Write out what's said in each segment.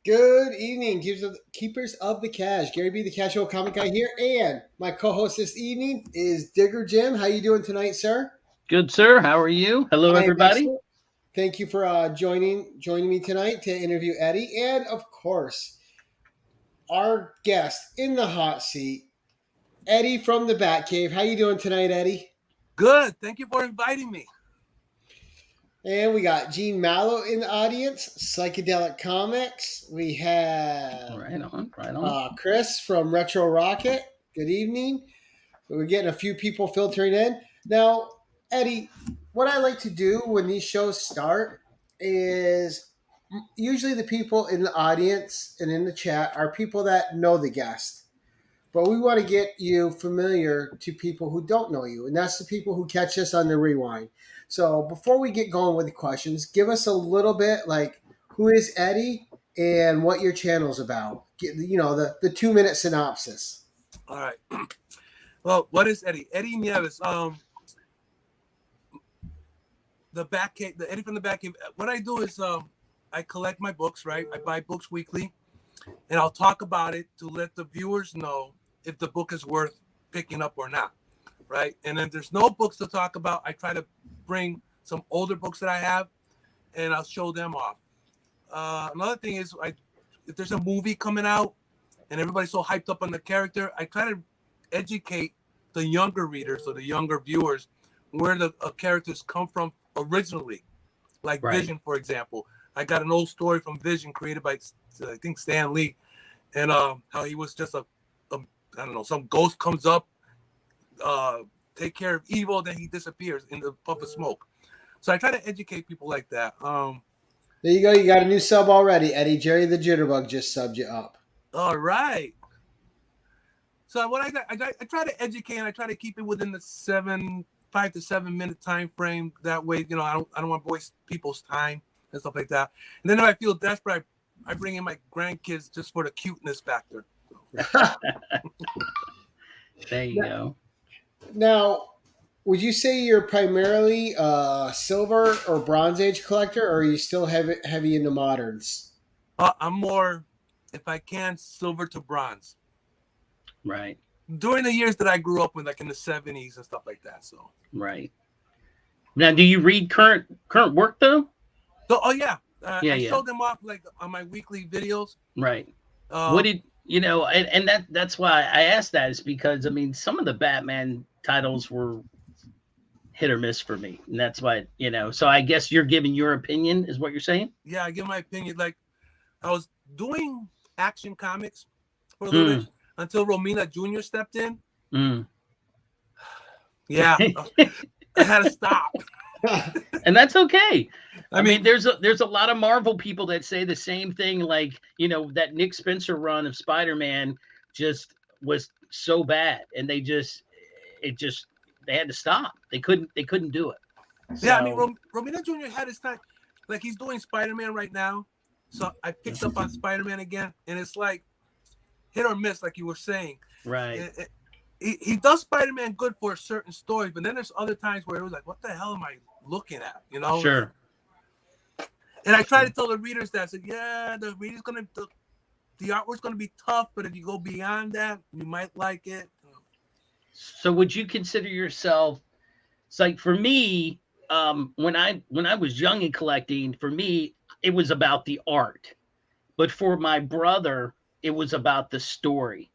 Good evening, keepers of the cash. Gary B, the casual comic guy here, and my co-host this evening is Digger Jim. How you doing tonight, sir? Good, sir. How are you? Hello, I am everybody. excellent. Thank you for joining me tonight to interview Eddie, and of course, our guest in the hot seat, Eddie from the Batcave. How you doing tonight, Eddie? Good. Thank you for inviting me. And we got Gene Mallow in the audience, Psychedelic Comics. We have Right on. Chris from Retro Rocket. Good evening. So we're getting a few people filtering in. Now, Eddie, what I like to do when these shows start is usually the people in the audience and in the chat are people that know the guest. But we want to get you familiar to people who don't know you, and that's the people who catch us on the rewind. So before we get going with the questions, give us a little bit like who is Eddie and what your channel's about. The 2-minute synopsis. All right. Well, what is Eddie? Eddie Nieves. The Batcave, the Eddie from the Batcave. What I do is I collect my books, right? I buy books weekly, and I'll talk about it to let the viewers know if the book is worth picking up or not, right? And then there's no books to talk about. I try to bring some older books that I have, and I'll show them off. Another thing is, if there's a movie coming out and everybody's so hyped up on the character, I try to educate the younger readers or the younger viewers where the characters come from originally, like Right. Vision, for example. I got an old story from Vision created by, I think, Stan Lee, and how he was just I don't know, some ghost comes up, take care of evil, then he disappears in the puff of smoke. So I try to educate people like that. There you go. You got a new sub already, Eddie. Jerry the Jitterbug just subbed you up. All right. So what I try to educate, and I try to keep it within the 5 to 7 minute time frame. That way, I don't want to waste people's time and stuff like that. And then if I feel desperate, I bring in my grandkids just for the cuteness factor. There you go. Now, would you say you're primarily a silver or bronze age collector, or are you still heavy into moderns? I'm more, if I can, silver to bronze. Right. During the years that I grew up with, like in the 70s and stuff like that. So Right. Now, do you read current work though? So, yeah. I Yeah. show them off like on my weekly videos. Right. What did and that's why I asked that, is because I mean some of the Batman titles were hit or miss for me, and that's why So I guess you're giving your opinion, is what you're saying? Yeah, I give my opinion. Like I was doing Action Comics for a little bit until Romina Jr. stepped in. Yeah, I had to stop. And that's okay. I mean, there's a lot of Marvel people that say the same thing, like, that Nick Spencer run of Spider-Man just was so bad, and they had to stop. They couldn't do it. Yeah, I mean, Romina Jr. had his time. Like, he's doing Spider-Man right now, so I picked up on Spider-Man again, and it's like hit or miss, like you were saying. Right. He does Spider-Man good for a certain story, but then there's other times where it was like, what the hell am I looking at? Sure. And I try to tell the readers that, I said, yeah, the artwork's gonna be tough, but if you go beyond that, you might like it. So would you consider yourself? It's like, for me, when I was young and collecting, for me it was about the art, but for my brother it was about the story.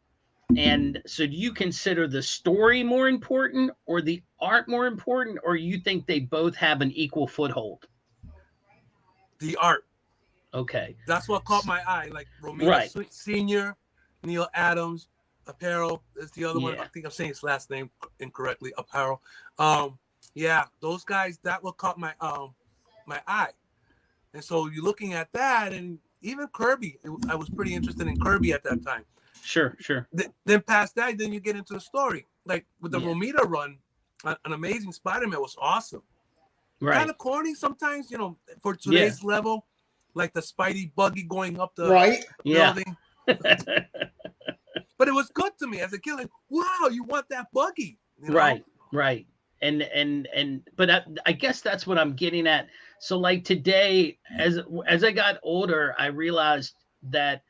And so do you consider the story more important or the art more important, or you think they both have an equal foothold? The art. Okay. That's what caught my eye. Like Romina Sr., Neil Adams, Apparel is the other one. I think I'm saying his last name incorrectly. Apparel. Yeah, those guys, that what caught my eye. And so you're looking at that, and even Kirby. I was pretty interested in Kirby at that time. Sure. Then past that, then you get into the story. Like with the Romita run, an Amazing Spider-Man was awesome. Right. Kind of corny sometimes, for today's level, like the Spidey buggy going up the building. But it was good to me as a kid. Like, wow, you want that buggy? Right. And but I guess that's what I'm getting at. So like today, as I got older, I realized that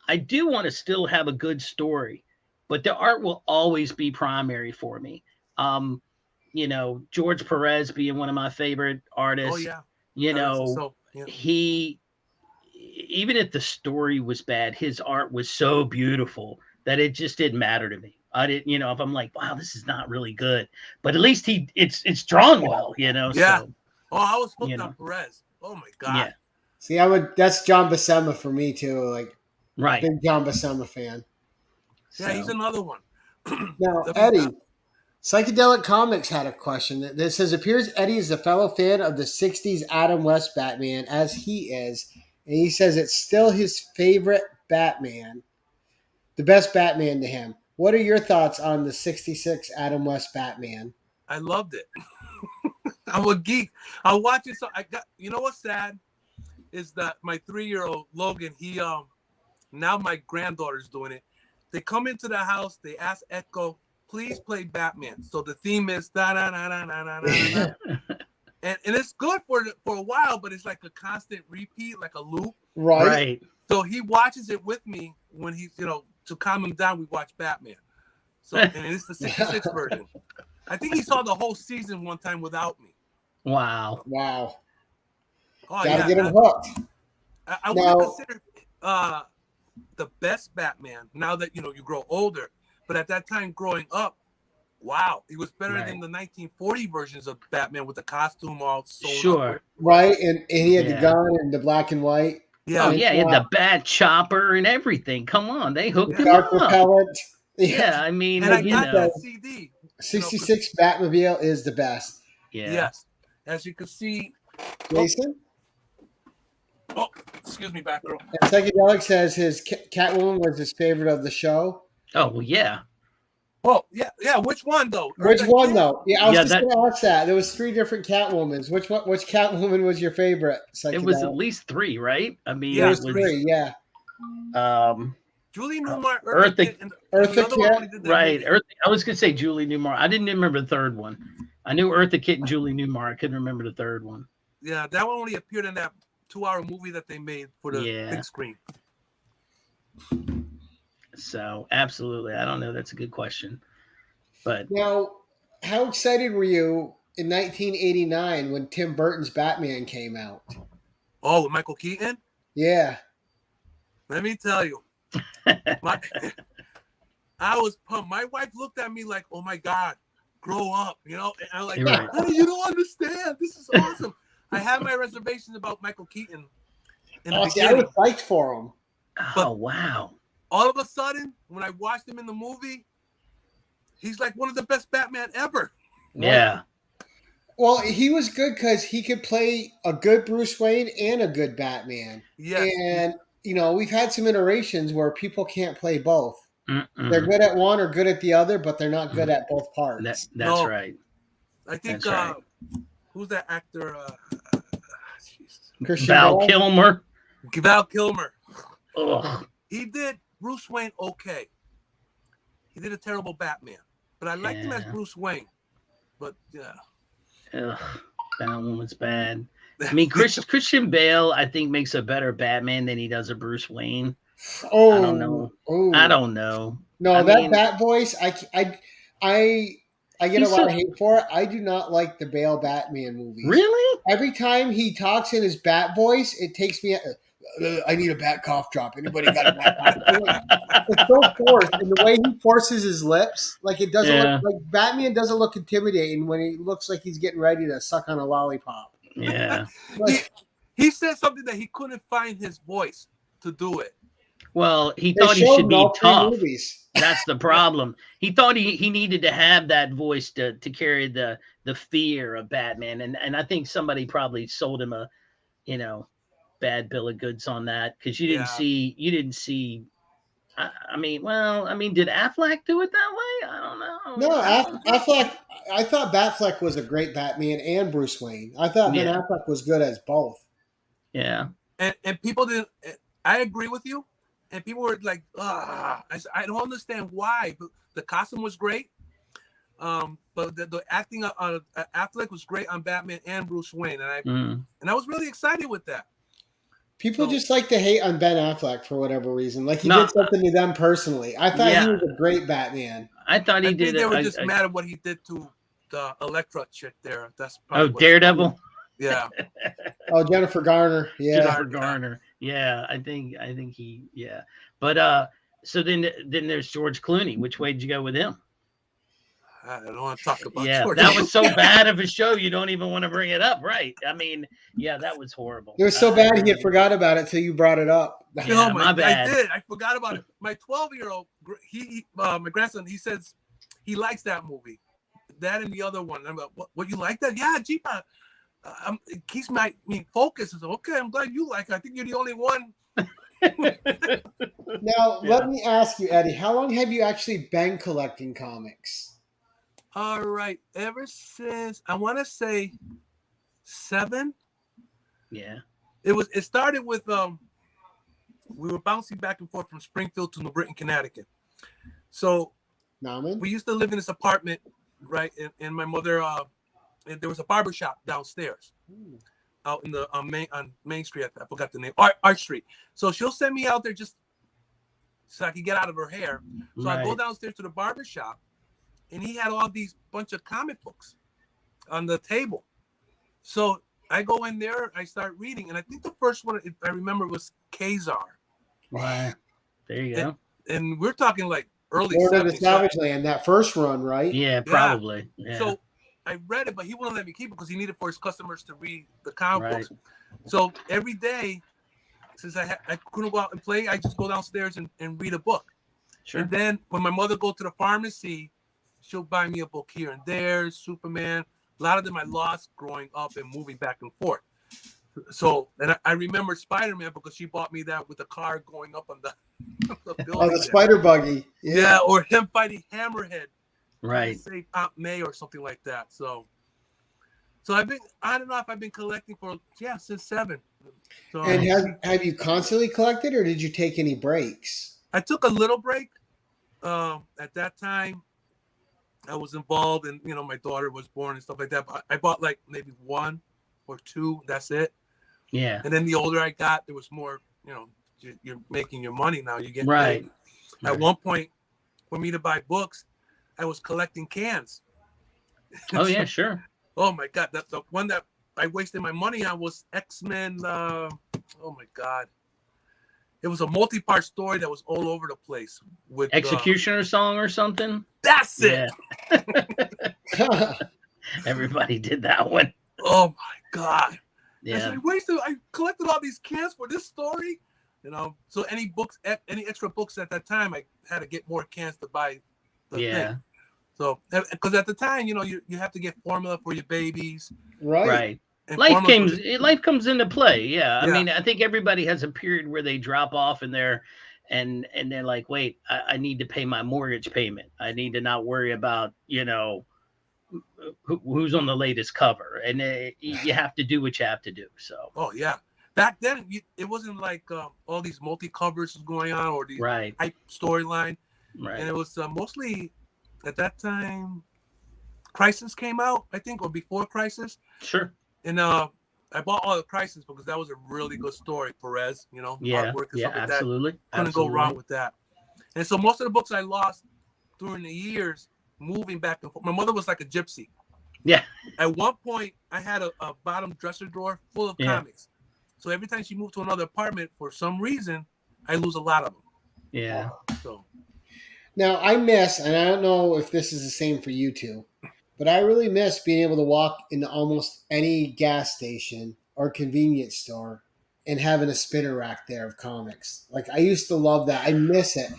I do want to still have a good story, but the art will always be primary for me. You know, George Perez being one of my favorite artists. Oh yeah. You know, So yeah. he, even if the story was bad, his art was so beautiful that it just didn't matter to me. I didn't, you know, if I'm like, wow, this is not really good, but at least it's drawn well, you know. Yeah. So, Oh, I was hooked you know. on Perez. Oh my god. Yeah. See, that's John Buscema for me too. Like, Right. big John Buscema fan. Yeah, So, he's another one. Now, Eddie, Psychedelic Comics had a question that says, appears Eddie is a fellow fan of the 60s Adam West Batman, as he is. And he says it's still his favorite Batman, the best Batman to him. What are your thoughts on the 66 Adam West Batman? I loved it. I'm a geek. I watch it. So I got, you know what's sad is that my 3-year-old Logan, he now my granddaughter's doing it. They come into the house, they ask Echo, please play Batman. So the theme is da da da da da da da. And it's good for a while, but it's like a constant repeat, like a loop. Right. So he watches it with me when he's, you know, to calm him down, we watch Batman. So and it's the 66 version. I think he saw the whole season one time without me. wow. Wow. Oh, Gotta get him hooked. I would consider the best Batman now that, you know, you grow older. But at that time, growing up, wow, he was better than the 1940 versions of Batman with the costume all sewn up. Right, and he had the gun and the black and white. Yeah. Oh yeah, he had the bat chopper and everything. Come on, they hooked him Dark up. repellent. Yeah, I mean, and I you got know. that CD. 66 Batmobile is the best. Yeah. Yes. As you can see. Jason? Oh, excuse me, Batgirl. And Psychedelic says his Catwoman was his favorite of the show. Oh well, yeah. Oh yeah. Which one though? Which one though? Yeah, I was just that- going to ask that. There was 3 different Catwomans. Which Catwoman was your favorite? Psychedelic? It was at least 3, right? I mean, Yeah, it it was 3. Yeah. Julie Newmar, Eartha Kitt, right? I was gonna say Julie Newmar. I didn't remember the third one. I knew Eartha Kitt and Julie Newmar. I couldn't remember the third one. Yeah, that one only appeared in that 2-hour movie that they made for the big screen. So absolutely, I don't know. That's a good question. But now, how excited were you in 1989 when Tim Burton's Batman came out? Oh, with Michael Keaton? Yeah. Let me tell you. I was pumped. My wife looked at me like, oh my God, grow up, you know? And I'm like, honey, you don't understand. This is awesome. I had my reservations about Michael Keaton in the beginning. I was psyched for him. Oh, wow. All of a sudden, when I watched him in the movie, he's like one of the best Batman ever. Yeah. Well, he was good because he could play a good Bruce Wayne and a good Batman. Yes. And, you know, we've had some iterations where people can't play both. Mm-mm. They're good at one or good at the other, but they're not good at both parts. That's right. I think, right. Who's that actor? Val Kilmer. Val Kilmer. Ugh. He did Bruce Wayne okay. He did a terrible Batman. But I liked him as Bruce Wayne. But, yeah. Ugh, that one was bad. I mean, Christian Bale, I think, makes a better Batman than he does a Bruce Wayne. Oh, I don't know. Oh. I don't know. No, I mean, Bat voice, I get a lot of hate for it. I do not like the Bale Batman movies. Really? Every time he talks in his Bat voice, it takes me. I need a Bat cough drop. Anybody got a Bat cough? It's so forced, and the way he forces his lips, like it doesn't look like Batman doesn't look intimidating when he looks like he's getting ready to suck on a lollipop. Yeah. he said something that he couldn't find his voice to do it. Well, he thought he should be tough. Movies. That's the problem. He thought he needed to have that voice to carry the fear of Batman, and I think somebody probably sold him a, you know, bad bill of goods on that because you didn't see. I mean, did Affleck do it that way? I don't know. No, Affleck. I thought Batfleck was a great Batman and Bruce Wayne. I thought Ben Affleck was good as both. Yeah, and people didn't. I agree with you. And people were like, I don't understand why. But the costume was great. But the acting on Affleck was great on Batman and Bruce Wayne. And I was really excited with that. People just like to hate on Ben Affleck for whatever reason. Like he No, did something to them personally. I thought he yeah. was a great Batman. I thought he I did think they it. were just mad at what he did to the Elektra chick there. That's probably what Daredevil. Yeah. Oh, Jennifer Garner. Yeah. Jennifer Garner. Yeah, I think he. Yeah, but so then there's George Clooney. Which way did you go with him? I don't want to talk about Yeah, George. that was so bad of a show. You don't even want to bring it up, right? I mean, yeah, that was horrible. It was so bad he had forgot about it till you brought it up. Yeah, my bad. I did. I forgot about it. My 12-year-old, my grandson, he says he likes that movie. That and the other one. I'm like, what you like that? Yeah, gee, it keeps my focus. So, okay, I'm glad you like it. I think you're the only one. Now, let me ask you, Eddie, how long have you actually been collecting comics? All right. Ever since, I want to say 7. Yeah. It started with, we were bouncing back and forth from Springfield to New Britain, Connecticut. So we used to live in this apartment, right? And my mother, and there was a barber shop downstairs out in the on Main Street. I forgot the name, Art Street. So she'll send me out there just so I could get out of her hair. So I go downstairs to the barber shop, and he had all these bunch of comic books on the table. So I go in there, I start reading, and I think the first one, if I remember, was Kazar. Wow. There you go. And we're talking like early Lord of the 70s. Savage Land, that first run, right? Yeah, probably. Yeah. So I read it, but he wouldn't let me keep it because he needed for his customers to read the comic books. So every day, since I couldn't go out and play, I just go downstairs and read a book. Sure. And then when my mother go to the pharmacy, she'll buy me a book here and there, Superman. A lot of them I lost growing up and moving back and forth. So, and I remember Spider-Man because she bought me that with the car going up on the building. Oh, the spider buggy. Yeah, or him fighting Hammerhead. Right. Save Aunt May or something like that. So I've been on and off. I've been collecting for since 7. So, and have you constantly collected, or did you take any breaks? I took a little break. At that time, I was involved, and my daughter was born and stuff like that. But I bought like maybe 1 or 2. That's it. Yeah. And then the older I got, there was more. You're making your money now. You get right. Paid. At one point, for me to buy books, I was collecting cans. Oh yeah, sure. Oh my God, the one that I wasted my money on was X-Men. Oh my God, it was a multi-part story that was all over the place with Executioner song or something. That's it. Yeah. Everybody did that one. Oh my God. Yeah. I collected all these cans for this story. So any extra books at that time, I had to get more cans to buy the thing. So, because at the time, you have to get formula for your babies. Right. And life comes into play. Yeah. I mean, I think everybody has a period where they drop off and they're like, wait, I need to pay my mortgage payment. I need to not worry about, who's on the latest cover. And you have to do what you have to do. So. Oh, yeah. Back then, it wasn't like all these multi-covers going on or these hype storyline. Right. And it was mostly, at that time, Crisis came out, I think, or before Crisis. Sure. And I bought all the Crisis because that was a really good story. Perez, artwork and stuff like absolutely. That. Couldn't go wrong with that. And so most of the books I lost during the years moving back and forth. My mother was like a gypsy. Yeah. At one point, I had a bottom dresser drawer full of comics. So every time she moved to another apartment, for some reason, I lose a lot of them. Yeah. So now I miss, and I don't know if this is the same for you two, but I really miss being able to walk into almost any gas station or convenience store and having a spinner rack there of comics. Like I used to love that. I miss it.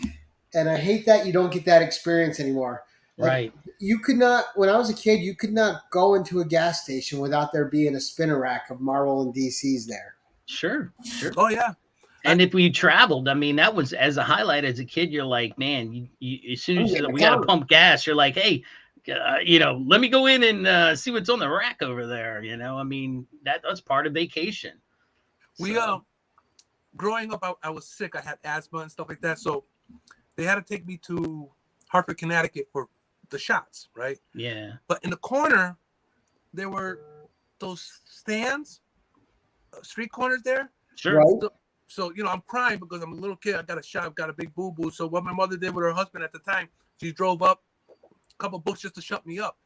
And I hate that you don't get that experience anymore. Like, right. You could not, when I was a kid, you could not go into a gas station without there being a spinner rack of Marvel and DCs there. Sure. Oh, yeah. And if we traveled, I mean, that was as a highlight as a kid. You're like, man, you as soon as we got to pump gas, you're like, hey, let me go in and see what's on the rack over there. I mean, that's part of vacation. We growing up, I was sick. I had asthma and stuff like that, so they had to take me to Hartford, Connecticut for the shots, right? Yeah. But in the corner, there were those stands, street corners there. Sure. Right. So I'm crying because I'm a little kid. I got a shot. I've got a big boo boo. So what my mother did with her husband at the time, she drove up a couple books just to shut me up.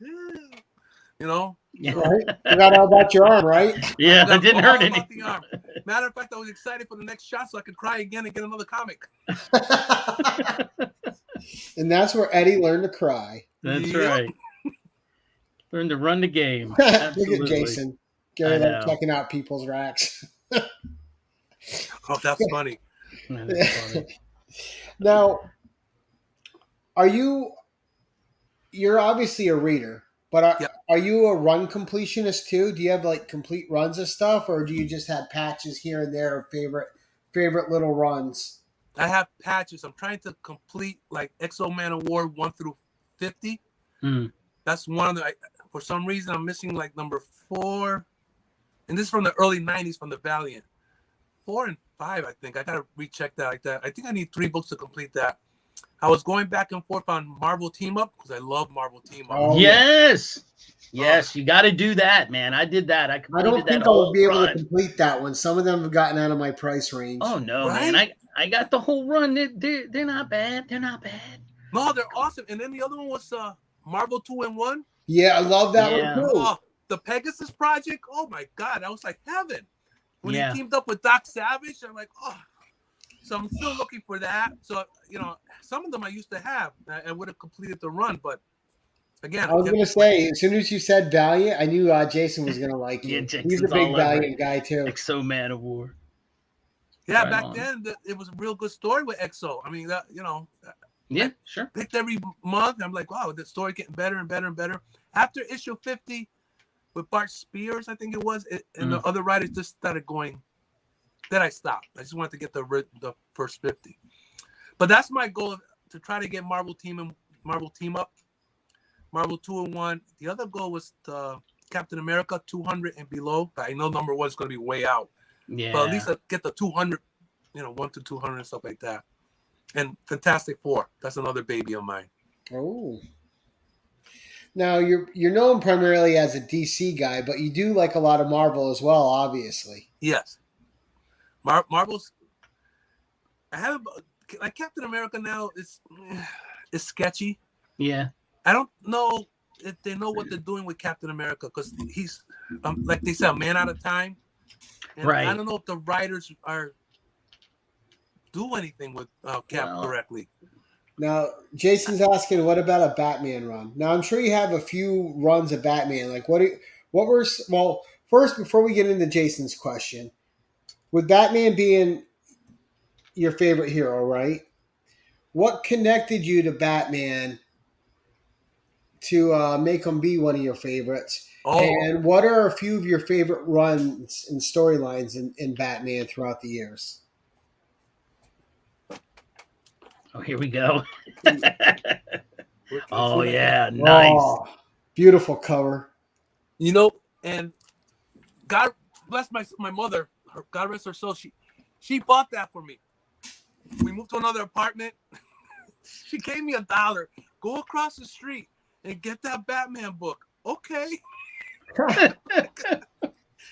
Yeah. Right. Forgot all about your arm, right? Yeah, it didn't hurt any. About the arm. Matter of fact, I was excited for the next shot so I could cry again and get another comic. And that's where Eddie learned to cry. That's right. Learn to run the game. Look Absolutely. at Jason. Gary like checking out people's racks. Oh, that's funny. That's funny. Now, you're obviously a reader, but are you a run completionist too? Do you have like complete runs of stuff, or do you just have patches here and there of favorite little runs? I have patches. I'm trying to complete like Exo Man of War 1 through 50. That's one of the. For some reason, I'm missing like number 4, and this is from the early '90s from the Valiant. 4 and 5, I think. I gotta recheck that like that. I think I need 3 books to complete that. I was going back and forth on Marvel Team Up because I love Marvel Team Up. Oh, yes. Yes, you got to do that, man. I did that. I don't think I would be able to complete that one. Some of them have gotten out of my price range. Oh no, man! I got the whole run. They're not bad. They're not bad. No, they're awesome. And then the other one was Marvel 2-in-1. Yeah, I love that one too. Oh, the Pegasus Project. Oh my God, that was like heaven. When he teamed up with Doc Savage, I'm like, oh. So I'm still looking for that. So some of them I used to have. I would have completed the run, but again, I was going to say, as soon as you said Valiant, I knew Jason was going to like you. He's a big Valiant guy too. Exo Man of War. Yeah, right back then it was a real good story with Exo. I mean, yeah, sure. Picked every month. I'm like, wow, the story getting better and better and better. After issue 50 with Bart Spears, I think it was, and the other writers just started going. Then I stopped. I just wanted to get the first 50. But that's my goal, to try to get Marvel Team Up, Marvel 2-in-1. The other goal was Captain America 200 and below. I know number 1 is going to be way out. Yeah. But at least I get the 200, 1 to 200 and stuff like that. And Fantastic Four. That's another baby of mine. Oh. Now, you're known primarily as a DC guy, but you do like a lot of Marvel as well, obviously. Yes. Marvel's. I have like Captain America now. It's sketchy. Yeah. I don't know if they know what they're doing with Captain America because he's like they said, a man out of time. And I don't know if the writers do anything with Cap correctly. Now, Jason's asking, what about a Batman run? Now, I'm sure you have a few runs of Batman. Like, first, before we get into Jason's question, with Batman being your favorite hero, right? What connected you to Batman to make him be one of your favorites? Oh. And what are a few of your favorite runs and storylines in Batman throughout the years? Oh, here we go. Oh, yeah. Nice. Oh, beautiful cover. And God bless my mother. God rest her soul. She bought that for me. We moved to another apartment. She gave me $1. Go across the street and get that Batman book. Okay.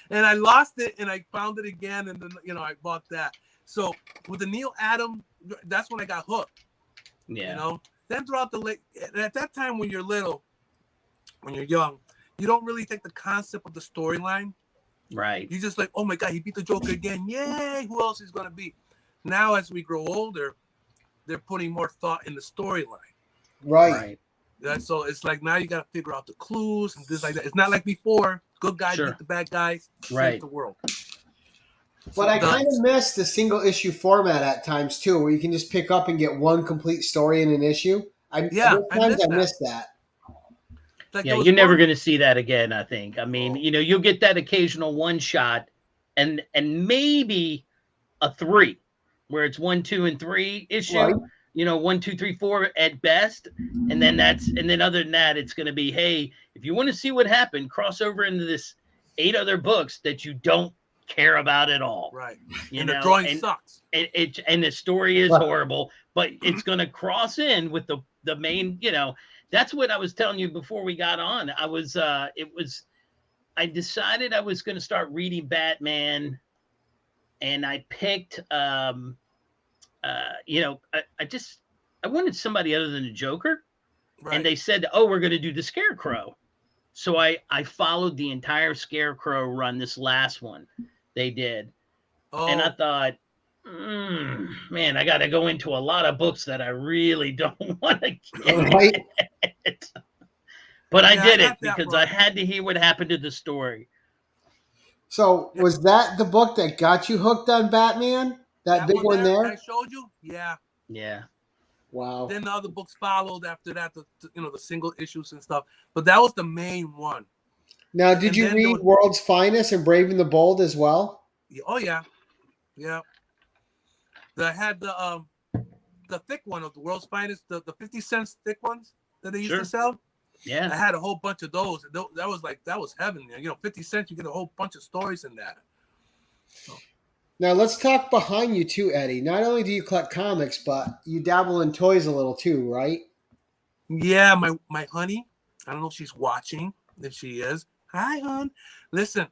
And I lost it and I found it again. And then, I bought that. So with the Neil Adams, that's when I got hooked. Yeah. Then throughout at that time when you're little, when you're young, you don't really take the concept of the storyline. Right. You just like, oh my God, he beat the Joker again. Yay, who else is going to be? Now, as we grow older, they're putting more thought in the storyline. Right. So it's like now you got to figure out the clues and this like that. It's not like before. Good guy beat the bad guys, save the world. But I kind of miss the single issue format at times too, where you can just pick up and get one complete story in an issue. I miss that. Like you're never going to see that again, I think. I mean, you'll get that occasional one shot and maybe a 3 where it's 1, 2, and 3 issue, right. 1, 2, 3, 4 at best. And then other than that, it's going to be, hey, if you want to see what happened, cross over into this 8 other books that you don't care about at all. Right. The drawing sucks. And the story is horrible, but it's going to cross in with the main, that's what I was telling you before we got on. I decided I was going to start reading Batman and I picked, you know, I wanted somebody other than the Joker, Right. and they said, "Oh, we're going to do the Scarecrow." So I followed the entire Scarecrow run. This last one they did, and I thought, man, I got to go into a lot of books that I really don't want to get. Right. But Yeah, I did I got it that, because bro. I had to hear what happened to the story. So was that the book that got you hooked on Batman? That big one there? I showed you. Yeah. Yeah. Wow. Then the other books followed after that. The single issues and stuff. But that was the main one. Now, did And you then read World's Finest and Brave and the Bold as well? Oh yeah, yeah. I had the thick one of the World's Finest, the 50-cent thick ones that they used to sell. Yeah. I had a whole bunch of those. That was heaven. 50 cents, you get a whole bunch of stories in that. So. Now let's talk behind you too, Eddie. Not only do you collect comics, but you dabble in toys a little too, right? Yeah, my honey. I don't know if she's watching. If she is, hi, hon. Listen,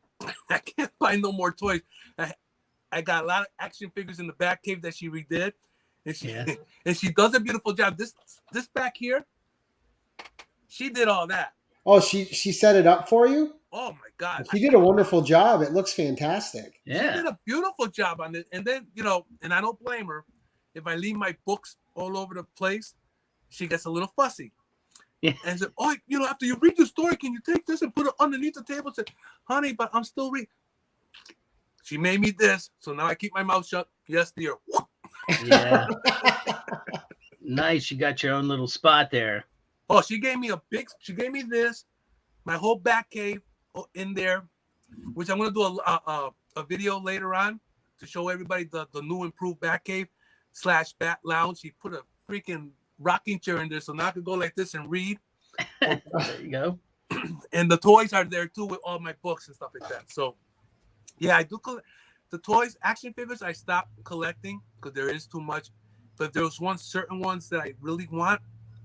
I can't buy no more toys. I got a lot of action figures in the Batcave that she redid, and she does a beautiful job. This back here, she did all that. Oh, she set it up for you? Oh my God, she did a wonderful job. It looks fantastic. Yeah, she did a beautiful job on it. And then and I don't blame her. If I leave my books all over the place, she gets a little fussy. Yeah. And said, "Oh, after you read the story, can you take this and put it underneath the table?" I said, "Honey, but I'm still reading." She made me this, so now I keep my mouth shut. Yes, dear. Yeah. Nice. You got your own little spot there. Oh, she gave me this, my whole Batcave in there, which I'm gonna do a video later on to show everybody the new improved Batcave / Bat Lounge. She put a freaking rocking chair in there, so now I can go like this and read. There you go. And the toys are there too with all my books and stuff like that. So yeah, I do collect the toys. Action figures I stopped collecting because there is too much. But there was certain ones that I really want.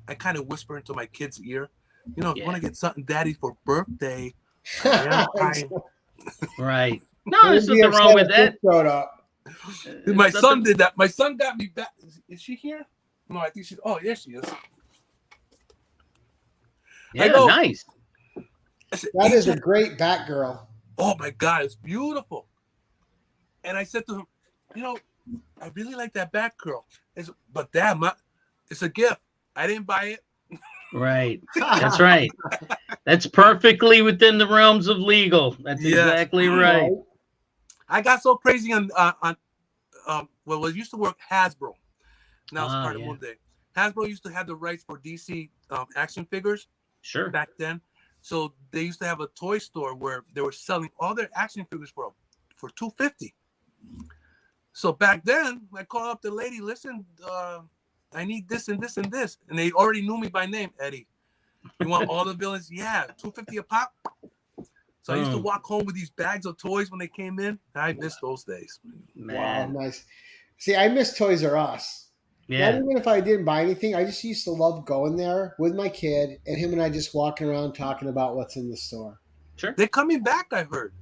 I kind of whisper into my kid's ear, if you want to get something daddy for birthday. Right. No, there's nothing wrong with that. My son did that. My son got me back. Is she here? No, I think she's. Oh, yes, she is. Yeah, nice. That is a great Batgirl. Oh my God, it's beautiful. And I said to him, I really like that Batgirl. But Dad, it's a gift. I didn't buy it. Right. That's right. That's perfectly within the realms of legal. That's exactly right. I got so crazy on it used to work Hasbro. Now it's part of one day. Hasbro used to have the rights for DC action figures. Sure. Back then. So they used to have a toy store where they were selling all their action figures for $250. So back then, I called up the lady, listen, I need this and this and this. And they already knew me by name, Eddie. You want all the villains? Yeah, $250 a pop. So I used to walk home with these bags of toys when they came in. I miss those days. Man. Wow, nice. See, I miss Toys R Us. Yeah. Not even if I didn't buy anything, I just used to love going there with my kid and him and I just walking around talking about what's in the store. Sure. They're coming back, I heard.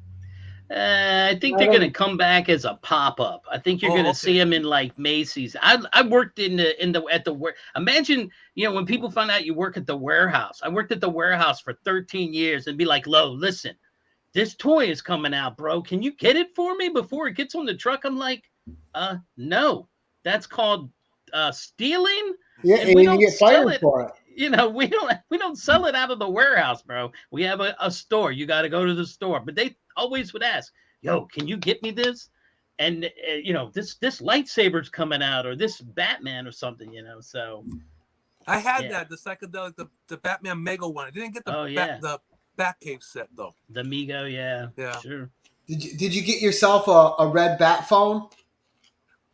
I think they're going to come back as a pop-up. I think you're going to see them in like Macy's. I worked at the imagine, when people find out you work at the warehouse. I worked at the warehouse for 13 years and be like, Lo, listen, this toy is coming out, bro. Can you get it for me before it gets on the truck? I'm like, no, that's called stealing. Yeah, and we don't get fired for it. We don't sell it out of the warehouse, bro. We have a store. You got to go to the store. But they always would ask, yo, can you get me this? And this lightsaber's coming out, or this Batman or something, so I had that, the psychedelic, the Batman Mega one. I didn't get the Batcave set though. The Mego, yeah, sure. Did you get yourself a red bat phone?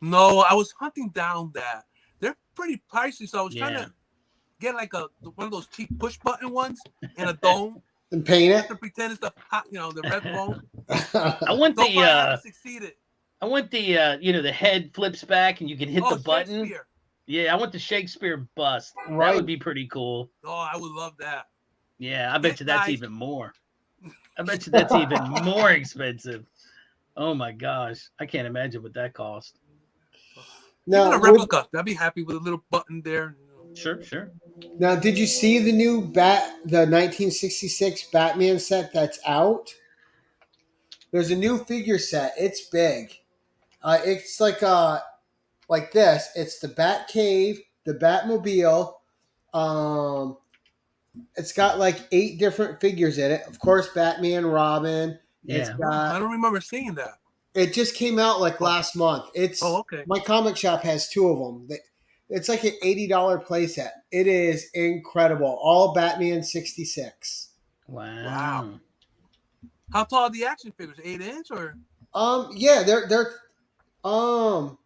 No, I was hunting down that. They're pretty pricey, so I was trying to get like one of those cheap push button ones in a dome and paint it. To pretend it's the hot, the red phone. I want succeeded. I want the head flips back and you can hit the button. Yeah, I want the Shakespeare bust. Right. That would be pretty cool. Oh, I would love that. Yeah, I bet you that's even more. I bet you that's even more expensive. Oh my gosh, I can't imagine what that cost. Now, Even a replica, I'd be happy with a little button there. Sure, sure. now, did you see the new the 1966 Batman set that's out? There's a new figure set. It's big. It's like this. It's the Batcave, the Batmobile. Um, it's got like 8 different figures in it. Of course, Batman, Robin. It's Yeah. I got. don't remember seeing that. It just came out like last month. It's okay. My comic shop has 2 of them. It's like an $80 playset. It is incredible. All Batman 66. Wow. How tall are the action figures? 8 inch or? Yeah, they're about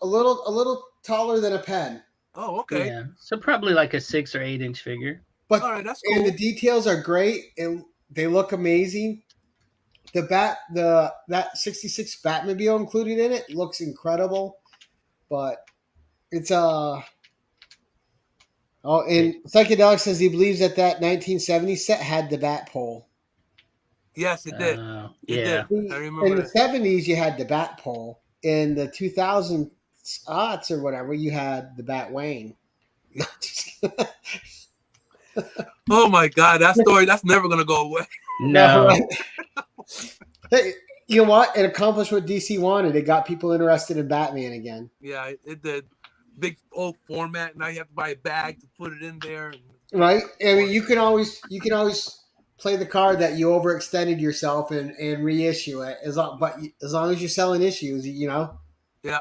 a little taller than a pen. Oh, okay. Yeah. So probably like a 6 or 8 inch figure. But all right, that's and cool. the details are great and they look amazing. That 66 Batmobile included in it looks incredible. But it's and Psychedelic says he believes that 1970 set had the bat pole. Yes, it did. Yeah. Did. I remember In the 70s, you had the bat pole. In the 2000s or whatever, you had the bat wing. Oh my God, that story, that's never going to go away. No. Hey, you know what? It accomplished what DC wanted. It got people interested in Batman again. Yeah, it did. Big old format. Now you have to buy a bag to put it in there. Right? I mean, you can always play the card that you overextended yourself and reissue it as long as you're selling issues, you know. Yeah.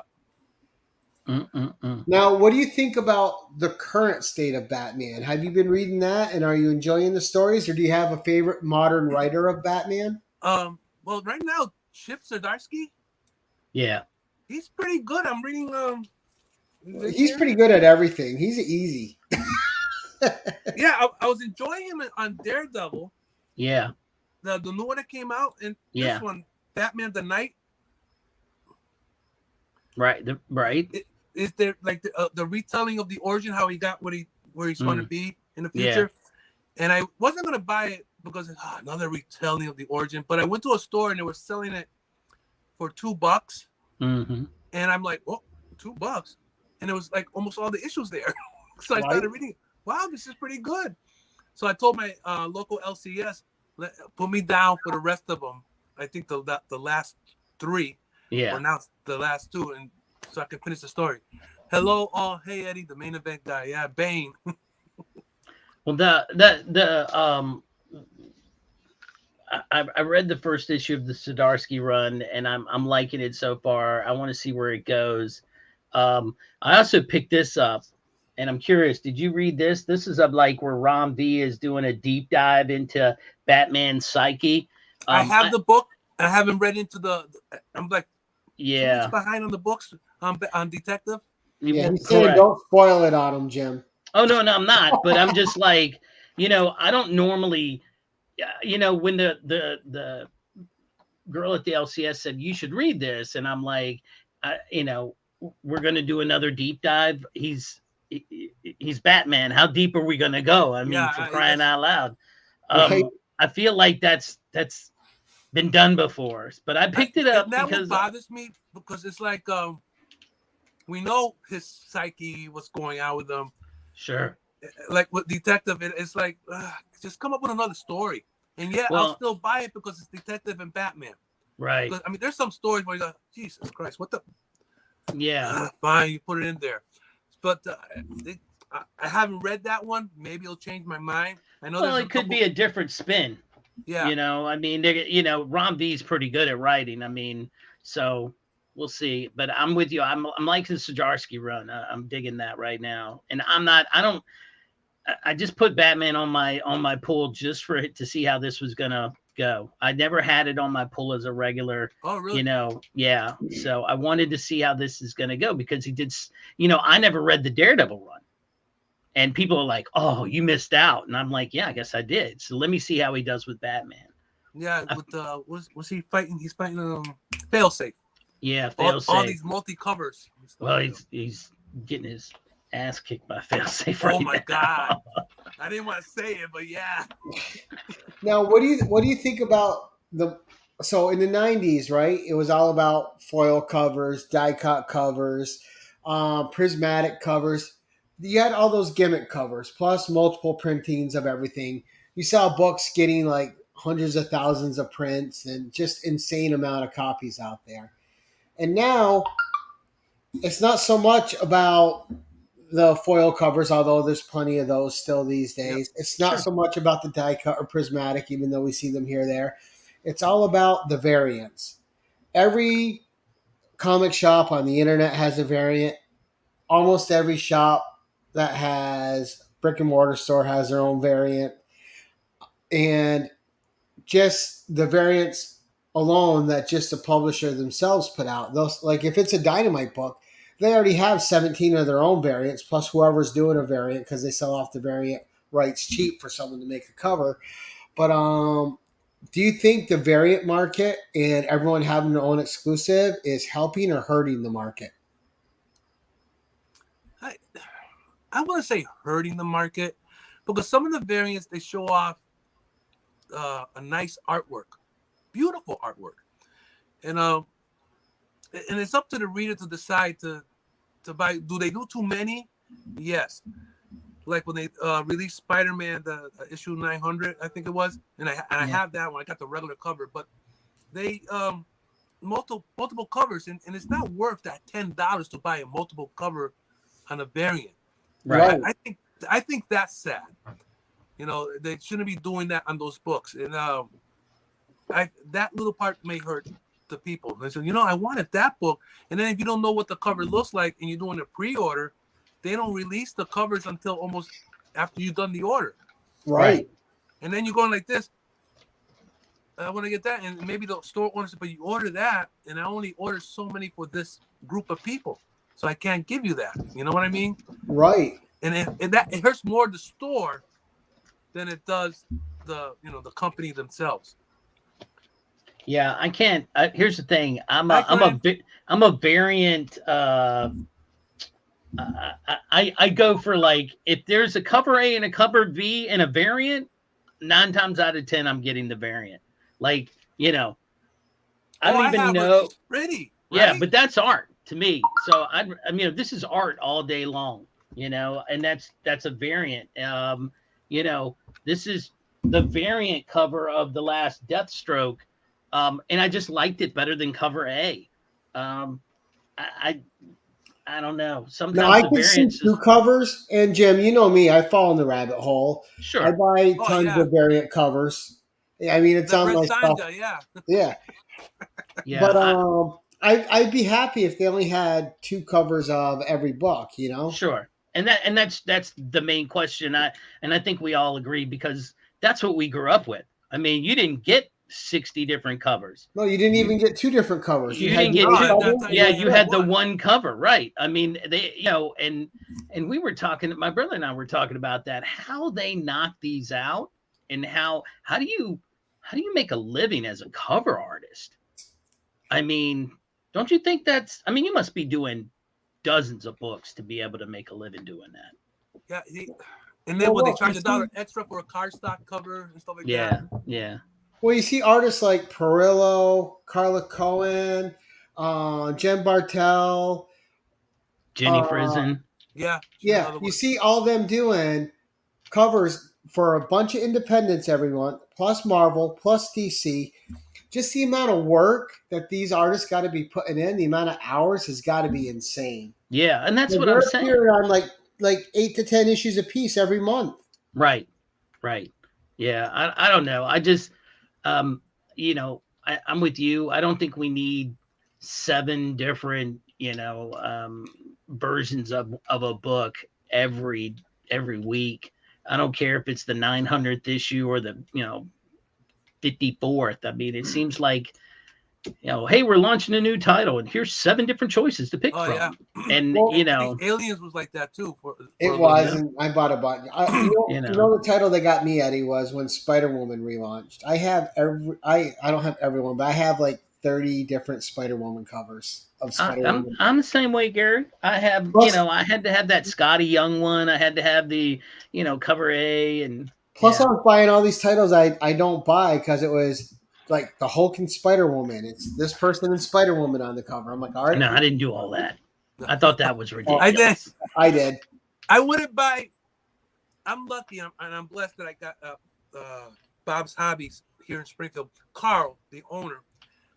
Now, what do you think about the current state of Batman? Have you been reading that, and are you enjoying the stories, or do you have a favorite modern writer of Batman? Well, right now, Chip Zdarsky. Yeah. He's pretty good. I'm reading. He's pretty good at everything. He's easy. Yeah, I was enjoying him on Daredevil. Yeah. The new one that came out, and this one, Batman the Knight. Right. Is there like the retelling of the origin, how he got where he's going to be in the future? Yeah. And I wasn't going to buy it because it's another retelling of the origin. But I went to a store and they were selling it for $2. Mm-hmm. And I'm like, oh, $2. And it was like almost all the issues there. So I started reading. Wow, this is pretty good. So I told my local LCS, put me down for the rest of them. I think the last 3. Yeah. Or now it's the last 2, and so I can finish the story. Hello, all. Hey, Eddie, the main event guy. Yeah, Bane. Well, I read the first issue of the Zdarsky run, and I'm liking it so far. I want to see where it goes. I also picked this up, and I'm curious. Did you read this? This is like where Ram V is doing a deep dive into Batman's psyche. I have the book. I haven't read into I'm like 2 weeks behind on the books on Detective. Yeah, he's saying don't spoil it on him, Jim. Oh no, I'm not. But I'm just like, I don't normally, when the girl at the LCS said you should read this, and I'm like, we're gonna do another deep dive. He's Batman. How deep are we gonna go? I mean, for crying out loud. I feel like that's been done before, but I picked it up because what bothers me because it's like we know his psyche, what's going on with him. Sure. Like with Detective, it's like just come up with another story, and I'll still buy it because it's Detective and Batman. Right. I mean, there's some stories where you're like, Jesus Christ, what the? Yeah. Fine, you put it in there, but I haven't read that one. Maybe it'll change my mind. I know. Well, it could be a different spin. Yeah. I mean, Ron V's pretty good at writing. I mean, so we'll see. But I'm with you. I'm liking the Zdarsky run. I'm digging that right now. And I just put Batman on my pull just for it to see how this was gonna go. I never had it on my pull as a regular. Oh, really? Yeah. So I wanted to see how this is gonna go because he did. I never read the Daredevil run. And people are like, "Oh, you missed out," and I'm like, "Yeah, I guess I did." So let me see how he does with Batman. Yeah, was he fighting? He's fighting Failsafe. Yeah, Failsafe. All these multi covers. Well, he's getting his ass kicked by Failsafe right now. Oh my God! I didn't want to say it, but yeah. Now, what do you think about so in the 90s, right, it was all about foil covers, die cut covers, prismatic covers. You had all those gimmick covers, plus multiple printings of everything. You saw books getting like hundreds of thousands of prints and just insane amount of copies out there. And now it's not so much about the foil covers, although there's plenty of those still these days. Yep. It's not Sure. so much about the die cut or prismatic, even though we see them here or there. It's all about the variants. Every comic shop on the internet has a variant. Almost every shop that has brick and mortar store has their own variant. And just the variants alone that just the publisher themselves put out. Those, like if it's a Dynamite book, they already have 17 of their own variants, plus whoever's doing a variant because they sell off the variant rights cheap for someone to make a cover. But do you think the variant market and everyone having their own exclusive is helping or hurting the market? I want to say hurting the market because some of the variants they show off a nice artwork, beautiful artwork, and it's up to the reader to decide to buy. Do they do too many? Yes. Like when they released Spider-Man, the issue 900, I think it was, and I have that one. I got the regular cover, but they multiple covers, and it's not worth that $10 to buy a multiple cover on a variant. Right. I think that's sad. You know, they shouldn't be doing that on those books, and that little part may hurt the people. They say, you know, I wanted that book, and then if you don't know what the cover looks like and you're doing a pre-order, they don't release the covers until almost after you've done the order. Right. And then you're going like this. I want to get that, and maybe the store orders it, but you order that, and I only order so many for this group of people, so I can't give you that. You know what I mean? Right. And it hurts more the store than it does the company themselves. Yeah, I can't. Here's the thing. I'm a variant. I go for, like, if there's a cover A and a cover V and a variant, 9 times out of 10 I'm getting the variant. Like, you know, I don't even know. Ready? Yeah, right? but that's art to me. So I mean, this is art all day long, you know, and that's a variant. You know, this is the variant cover of the last Deathstroke. And I just liked it better than cover A. I don't know. Sometimes now I the can see variants two covers, and Jim, you know me, I fall in the rabbit hole. Sure. I buy tons of variant covers. I mean, it's on my stuff. Yeah. Yeah. But I'd be happy if they only had 2 covers of every book, you know? Sure. And that's the main question. I think we all agree, because that's what we grew up with. I mean, you didn't get 60 different covers. No, you didn't even get 2 different covers. You didn't get you had the one cover, right? I mean, they, you know, and we were talking, my brother and I were talking about that, how they knock these out, and how do you make a living as a cover artist? I mean, don't you think I mean, you must be doing dozens of books to be able to make a living doing that. Yeah. And then they charge $1 extra for a cardstock cover and stuff like that. Yeah. Well, you see artists like Perillo, Carla Cohen, Jen Bartel, Jenny Frison. Yeah. You see all them doing covers for a bunch of independents every month, plus Marvel, plus DC. Just the amount of work that these artists got to be putting in, the amount of hours has got to be insane. Yeah, and that's what I'm saying. They're on like 8 to 10 issues a piece every month. Right. Yeah, I don't know. I just, you know, I'm with you. I don't think we need 7 different, you know, versions of a book every week. I don't care if it's the 900th issue or the, you know, 54th. I mean, it seems like, you know, hey, we're launching a new title, and here's 7 different choices to pick from. Yeah. And well, you know, Aliens was like that too. It was, and I bought a bunch. You know, the title that got me, Eddie, was when Spider-Woman relaunched. I have I don't have everyone, but I have like 30 different Spider-Woman covers of Spider-Woman. I'm the same way, Gary. I have, you know, I had to have that Scotty Young one. I had to have the, you know, cover A, and plus I was buying all these titles I don't buy because it was like the Hulk and Spider Woman. It's this person and Spider Woman on the cover. I'm like, all right. No, I didn't do all that. I thought that was I ridiculous. did. I did. I wouldn't buy. I'm lucky and I'm blessed that I got Bob's Hobbies here in Springfield. Carl, the owner,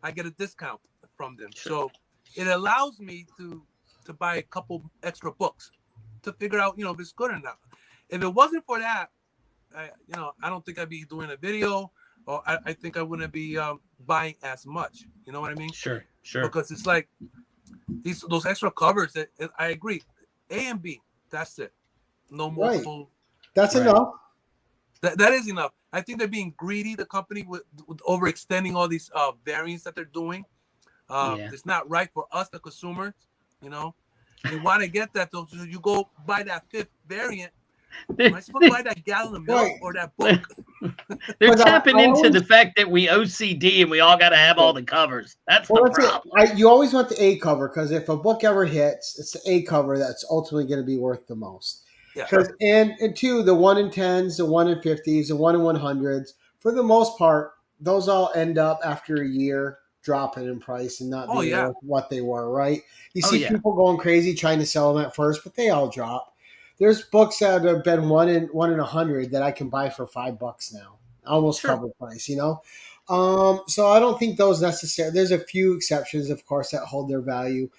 I get a discount from them. So it allows me to buy a couple extra books to figure out, if it's good or not. If it wasn't for that, I don't think I'd be doing a video, or I think I wouldn't be buying as much. You know what I mean? Sure. Because it's like those extra covers. That I agree, A and B. That's it. No multiple. Right. That's enough. That is enough. I think they're being greedy. The company with overextending all these variants that they're doing. It's not right for us, the consumers. You want to get that, though. So you go buy that 5th variant. Am I supposed to buy that gallon of milk or that book? They're tapping into the fact that we OCD and we all got to have all the covers. That's the problem. You always want the A cover, because if a book ever hits, it's the A cover that's ultimately going to be worth the most. Yeah. And two, the 1 in 10s, the 1 in 50s, the 1 in 100s, for the most part, those all end up after a year dropping in price and not being worth what they were, right? You see people going crazy trying to sell them at first, but they all drop. There's books that have been 1 in 100 that I can buy for $5 now, almost cover price, So I don't think those necessarily. There's a few exceptions, of course, that hold their value,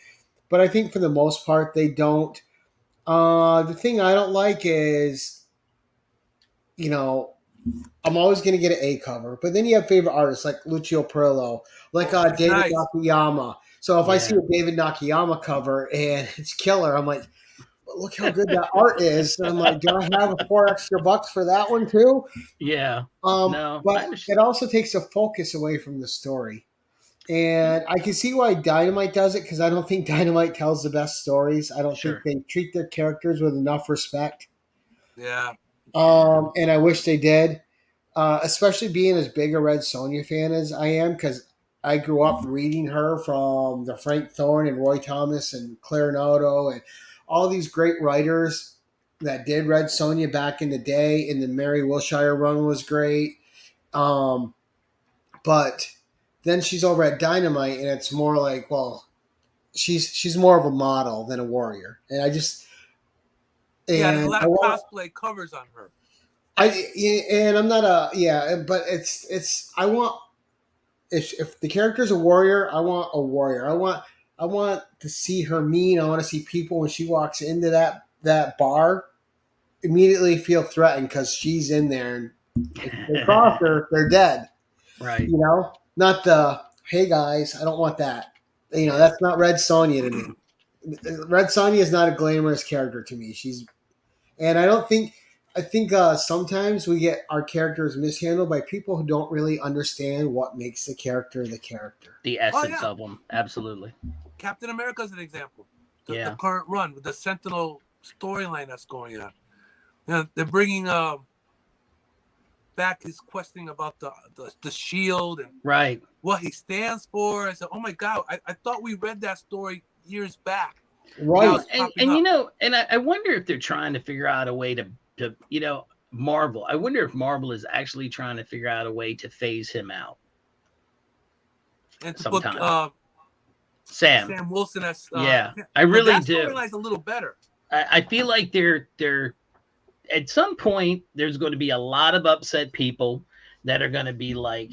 but I think for the most part they don't. The thing I don't like is, I'm always going to get an A cover, but then you have favorite artists like Lucio Perillo, like David Nakayama. So if I see a David Nakayama cover and it's killer, I'm like, look how good that art is. And I'm like, do I have $4 extra for that one too? Yeah. But it also takes the focus away from the story. And I can see why Dynamite does it, because I don't think Dynamite tells the best stories. I don't think they treat their characters with enough respect. Yeah. And I wish they did, especially being as big a Red Sonja fan as I am, because I grew up reading her from the Frank Thorne and Roy Thomas and Claire Nato and all these great writers that did Red Sonja back in the day. And the Mary Wilshire run was great. But then she's over at Dynamite, and it's more like, well, she's more of a model than a warrior. And I just... there's a lot of cosplay covers on her. But it's I want, if the character's a warrior, I want a warrior. I want to see her mean. I want to see people when she walks into that bar immediately feel threatened because she's in there, and if they cross her, they're dead. Right. Not the, hey guys, I don't want that. That's not Red Sonja to me. Red Sonja is not a glamorous character to me. I think sometimes we get our characters mishandled by people who don't really understand what makes the character the character. The essence of them. Absolutely. Captain America is an example. The current run with the Sentinel storyline that's going on. They're bringing back his questioning about the shield and what he stands for. I said, oh my God, I thought we read that story years back. Right. And I wonder if they're trying to figure out a way to Marvel. I wonder if Marvel is actually trying to figure out a way to phase him out. And to put Sam Wilson as I really do. That storyline's a little better. I feel like they're at some point there's going to be a lot of upset people that are going to be like,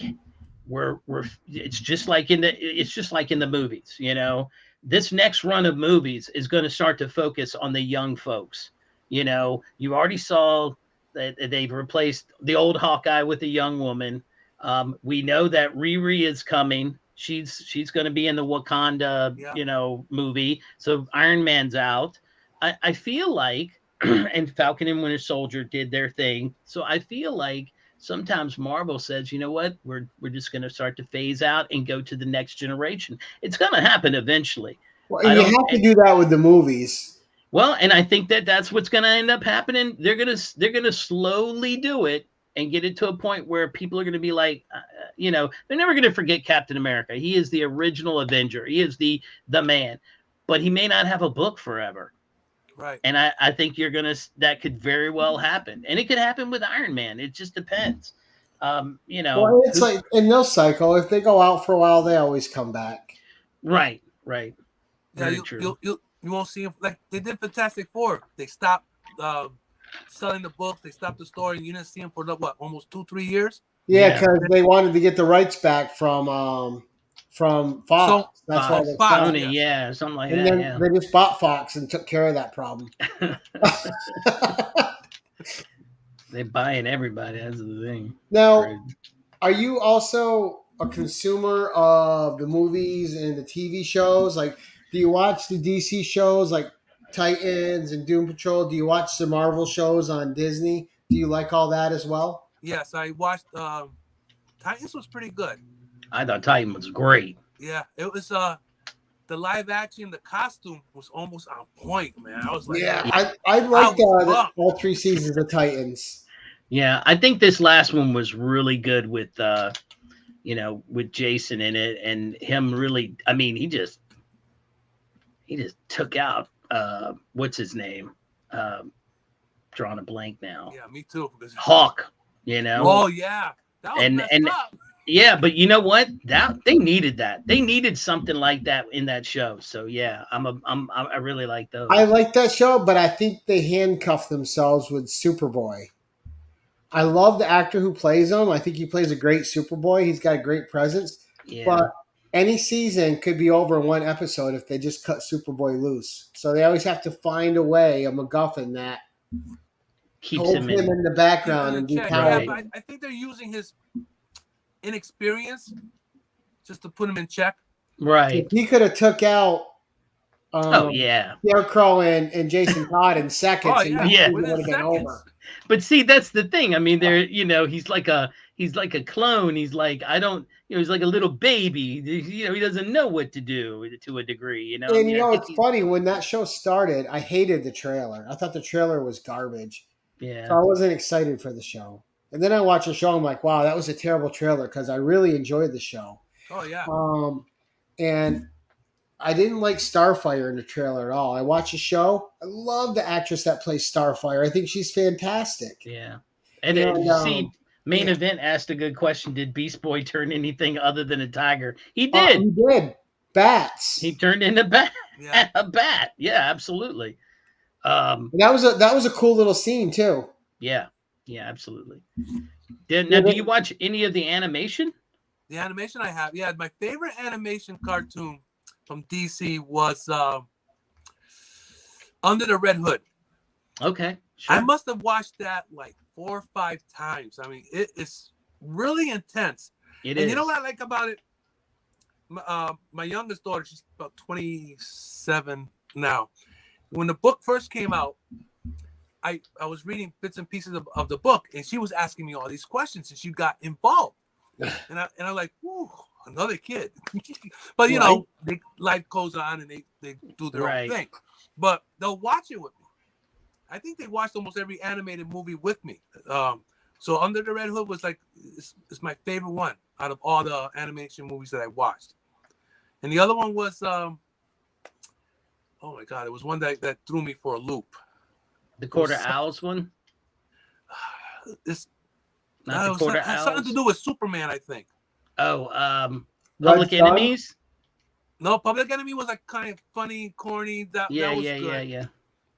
it's just like in the movies, This next run of movies is going to start to focus on the young folks. You already saw that they've replaced the old Hawkeye with a young woman. We know that Riri is coming. She's going to be in the Wakanda, movie. So Iron Man's out. I feel like, and Falcon and Winter Soldier did their thing. So I feel like sometimes Marvel says, you know what, we're just going to start to phase out and go to the next generation. It's going to happen eventually. Well, and you have to do that with the movies. Well, and I think that's what's going to end up happening. They're going to slowly do it and get it to a point where people are going to be like, they're never going to forget Captain America. He is the original Avenger. He is the man, but he may not have a book forever. Right. And I think that could very well happen. And it could happen with Iron Man. It just depends. You know, Well, it's like in no cycle. If they go out for a while, they always come back. right, right, Yeah, very true. you won't see them like they did Fantastic Four. They stopped selling the books. They stopped the story, and you didn't see them for what, almost 2-3 years. Yeah, Yeah. because they wanted to get the rights back from So Fox. That's why Fox, they Fox, stopped. Sony, yes. yeah, something like And that. then Yeah. they just bought Fox and took care of that problem. They buying everybody. That's the thing. Now, Crazy. are you also a consumer of the movies and the TV shows? Like, do you watch the DC shows like Titans and Doom Patrol? Do you watch the Marvel shows on Disney? Do you like all that as well? Yes, I watched. Titans was pretty good. I thought Titan was great. Yeah, it was. The live action, the costume was almost on point, man. I was like, Yeah, man, I liked pumped. all 3 seasons of Titans. Yeah, I think this last one was really good with with Jason in it and him really. I mean, he just took out what's his name? Drawing a blank now. Yeah, me too. Because Hawk. You know. Oh yeah, that was messed up. Yeah, but you know what? That they needed that. They needed something like that in that show. So yeah, I really like those. I like that show, but I think they handcuffed themselves with Superboy. I love the actor who plays him. I think he plays a great Superboy. He's got a great presence. Yeah. But any season could be over in one episode if they just cut Superboy loose. So they always have to find a way, a MacGuffin that keeps holds him him in the background and do check. power. Yeah, but I think they're using his inexperience just to put him in check. Right. If he could have took out Scarecrow and Jason Todd in seconds, Oh, and yeah. that Yeah. season would have Within been seconds. over. But see, that's the thing. I mean, he's like a clone. He's like, he's like a little baby. He doesn't know what to do to a degree, And I think it's funny, when that show started, I hated the trailer. I thought the trailer was garbage. Yeah. So I wasn't excited for the show. And then I watched the show, I'm like, wow, that was a terrible trailer because I really enjoyed the show. Oh yeah. And I didn't like Starfire in the trailer at all. I watched the show. I love the actress that plays Starfire. I think she's fantastic. Yeah. And Main Event asked a good question. Did Beast Boy turn anything other than a tiger? He did. He did. Bats. He turned into bat. Yeah. A bat. Yeah, absolutely. And that was a cool little scene too. Yeah. Yeah, absolutely. Now, do you watch any of the animation? The animation I have, yeah. My favorite animation cartoon from DC was Under the Red Hood. Okay. Sure. I must have watched that like 4 or 5 times. I mean, it is really intense. It and is. you know what I like about it? My youngest daughter, she's about 27 now. When the book first came out, I was reading bits and pieces of the book, and she was asking me all these questions, and she got involved. And I'm like, whoo, another kid. But you know, life goes on, and they do their own thing. But they'll watch it with me. I think they watched almost every animated movie with me. So Under the Red Hood was like it's my favorite one out of all the animation movies that I watched. And the other one was oh my god, it was one that threw me for a loop. The Quarter Owls one? It's Not the Quarter it has Owls. something to do with Superman, I think. Oh, Public Enemies? No, Public Enemy was like kind of funny, corny. That was good. Yeah.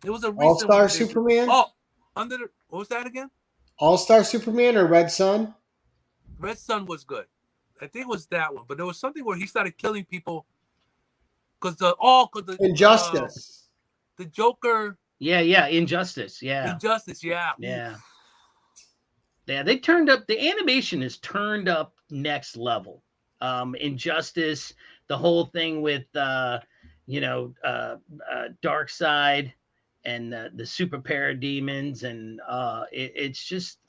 It was a recent All-Star one. Superman? Oh, what was that again? All-Star Superman or Red Sun? Red Sun was good. I think it was that one. But there was something where he started killing people because the Injustice. The Joker. Yeah, Injustice. Yeah. Injustice, yeah. Yeah. Yeah, they turned up the animation is turned up next level. Injustice, the whole thing with Dark Side and the super parademons, and it's just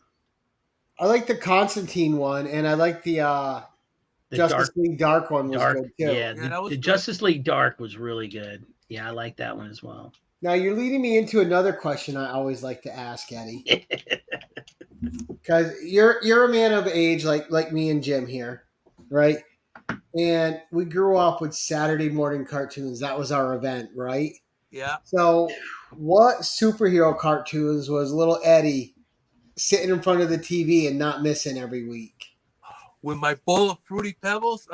I like the Constantine one, and I like the Justice League Dark one was good too. Yeah, the Justice League Dark was really good. Yeah, I like that one as well. Now you're leading me into another question I always like to ask, Eddie. Because you're a man of age like me and Jim here, right? And we grew up with Saturday morning cartoons. That was our event, right? Yeah. So what superhero cartoons was little Eddie sitting in front of the TV and not missing every week. With my bowl of Fruity Pebbles,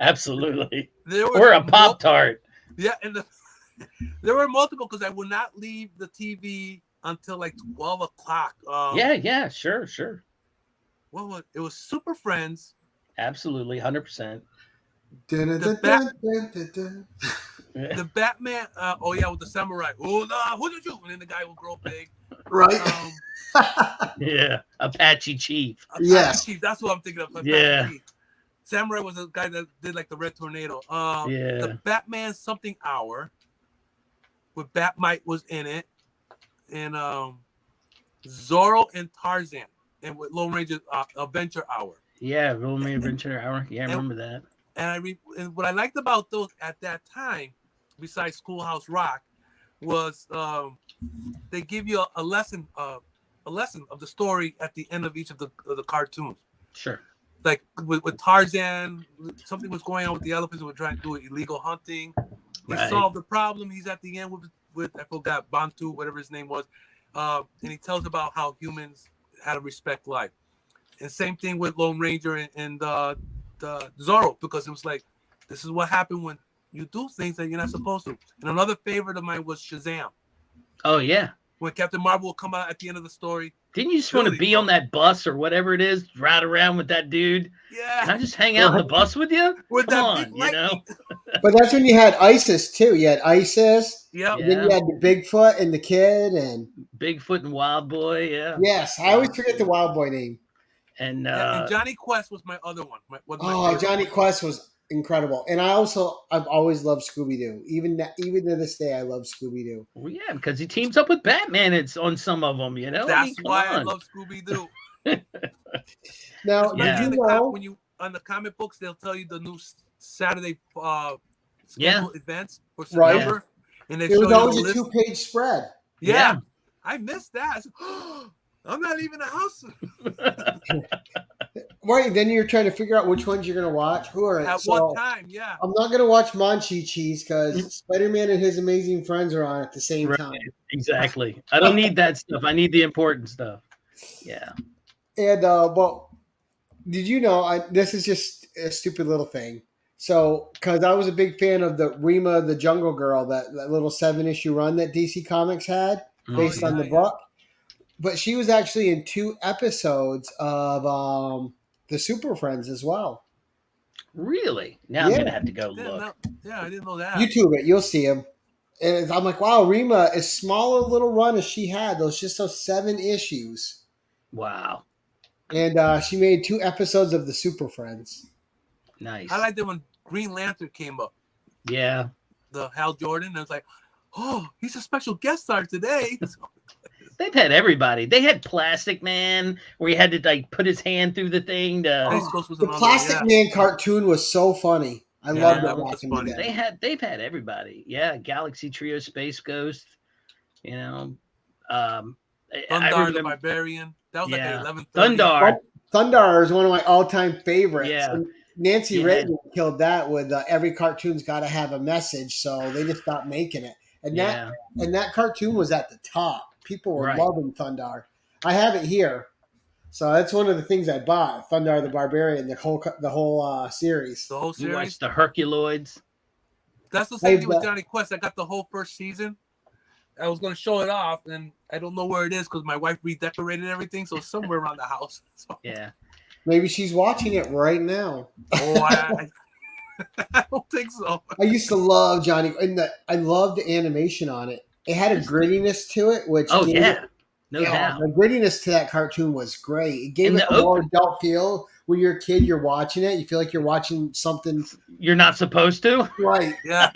Absolutely. or a Pop-Tart. Yeah, and there were multiple because I would not leave the TV until like 12 o'clock. Yeah, sure. It was Super Friends. Absolutely, 100%. The Batman, with the samurai. Oh, no, who did you? And then the guy will grow big. Right. Yeah, Apache Chief. Yes. Chief, that's what I'm thinking of. Yeah. Chief. Samurai was the guy that did like the Red Tornado. Yeah. The Batman something hour with Batmite was in it. And Zorro and Tarzan. And with Lone Ranger Adventure Hour. Yeah, Lone Ranger Adventure Hour. Yeah, I remember that. And what I liked about those at that time, besides Schoolhouse Rock, was they give you a lesson of the story at the end of each of the cartoons. Sure. Like with Tarzan, something was going on with the elephants. Were trying to do illegal hunting. He solved the problem. He's at the end with I forgot Bantu, whatever his name was, and he tells about how humans had to respect life. And same thing with Lone Ranger and the Zorro, because it was like, this is what happened when you do things that you're not supposed to. And another favorite of mine was Shazam. Oh yeah. When Captain Marvel will come out at the end of the story. Didn't you just want to be on that bus or whatever it is, ride around with that dude? Yeah. Can I just hang out in the bus with you? With Come on, you know? But that's when you had ISIS too. You had ISIS. Yeah. And then you had the Bigfoot and the Kid and Bigfoot and Wild Boy. Yeah. Yes, I always forget the Wild Boy name. And Johnny Quest was my other one. Johnny Quest was incredible, and I've always loved Scooby Doo. Even to this day, I love Scooby Doo. Well, yeah, because he teams up with Batman. It's on some of them, you know. That's why I love Scooby Doo. Now, did you know when you on the comic books, they'll tell you the new Saturday scheduled events for September, and they it was show always you a 2-page spread. Yeah, I missed that. I'm not leaving the house. Right, then you're trying to figure out which ones you're going to watch. Who are at what time? Yeah, I'm not going to watch Monchi Cheese because Spider-Man and His Amazing Friends are on at the same time. Exactly. I don't need that stuff. I need the important stuff. Yeah. And well, did you know? This is just a stupid little thing. So, because I was a big fan of the Rima the Jungle Girl, that little 7-issue run that DC Comics had based on the book. But she was actually in 2 episodes of the Super Friends as well. Really? Now I'm gonna have to go look. I didn't know that. YouTube it, you'll see him. And I'm like, wow, Rima, as small a little run as she had, those 7 issues. Wow. And she made 2 episodes of the Super Friends. Nice. I liked it when Green Lantern came up. Yeah. The Hal Jordan. I was like, oh, he's a special guest star today. They've had everybody. They had Plastic Man, where he had to like put his hand through the thing. The Plastic Man cartoon was so funny. I loved it watching it. They've had everybody. Yeah, Galaxy Trio, Space Ghost. You know, Thundar the Barbarian. That was like an 11:30. Thundar is one of my all-time favorites. Yeah. And Nancy Reagan killed that with every cartoon's got to have a message, so they just stopped making it. And that cartoon was at the top. People were loving Thundar. I have it here, so that's one of the things I bought. Thundar the Barbarian, the whole series. The whole series. You watched the Herculoids. That's the same thing with Johnny Quest. I got the whole first season. I was going to show it off, and I don't know where it is because my wife redecorated everything, so it's somewhere around the house. So. Yeah. Maybe she's watching it right now. Oh, I don't think so. I used to love Johnny, and I loved the animation on it. It had a grittiness to it, which no doubt. The grittiness to that cartoon was great. It gave it a more adult feel. When you're a kid, you're watching it, you feel like you're watching something you're not supposed to. Right? Yeah.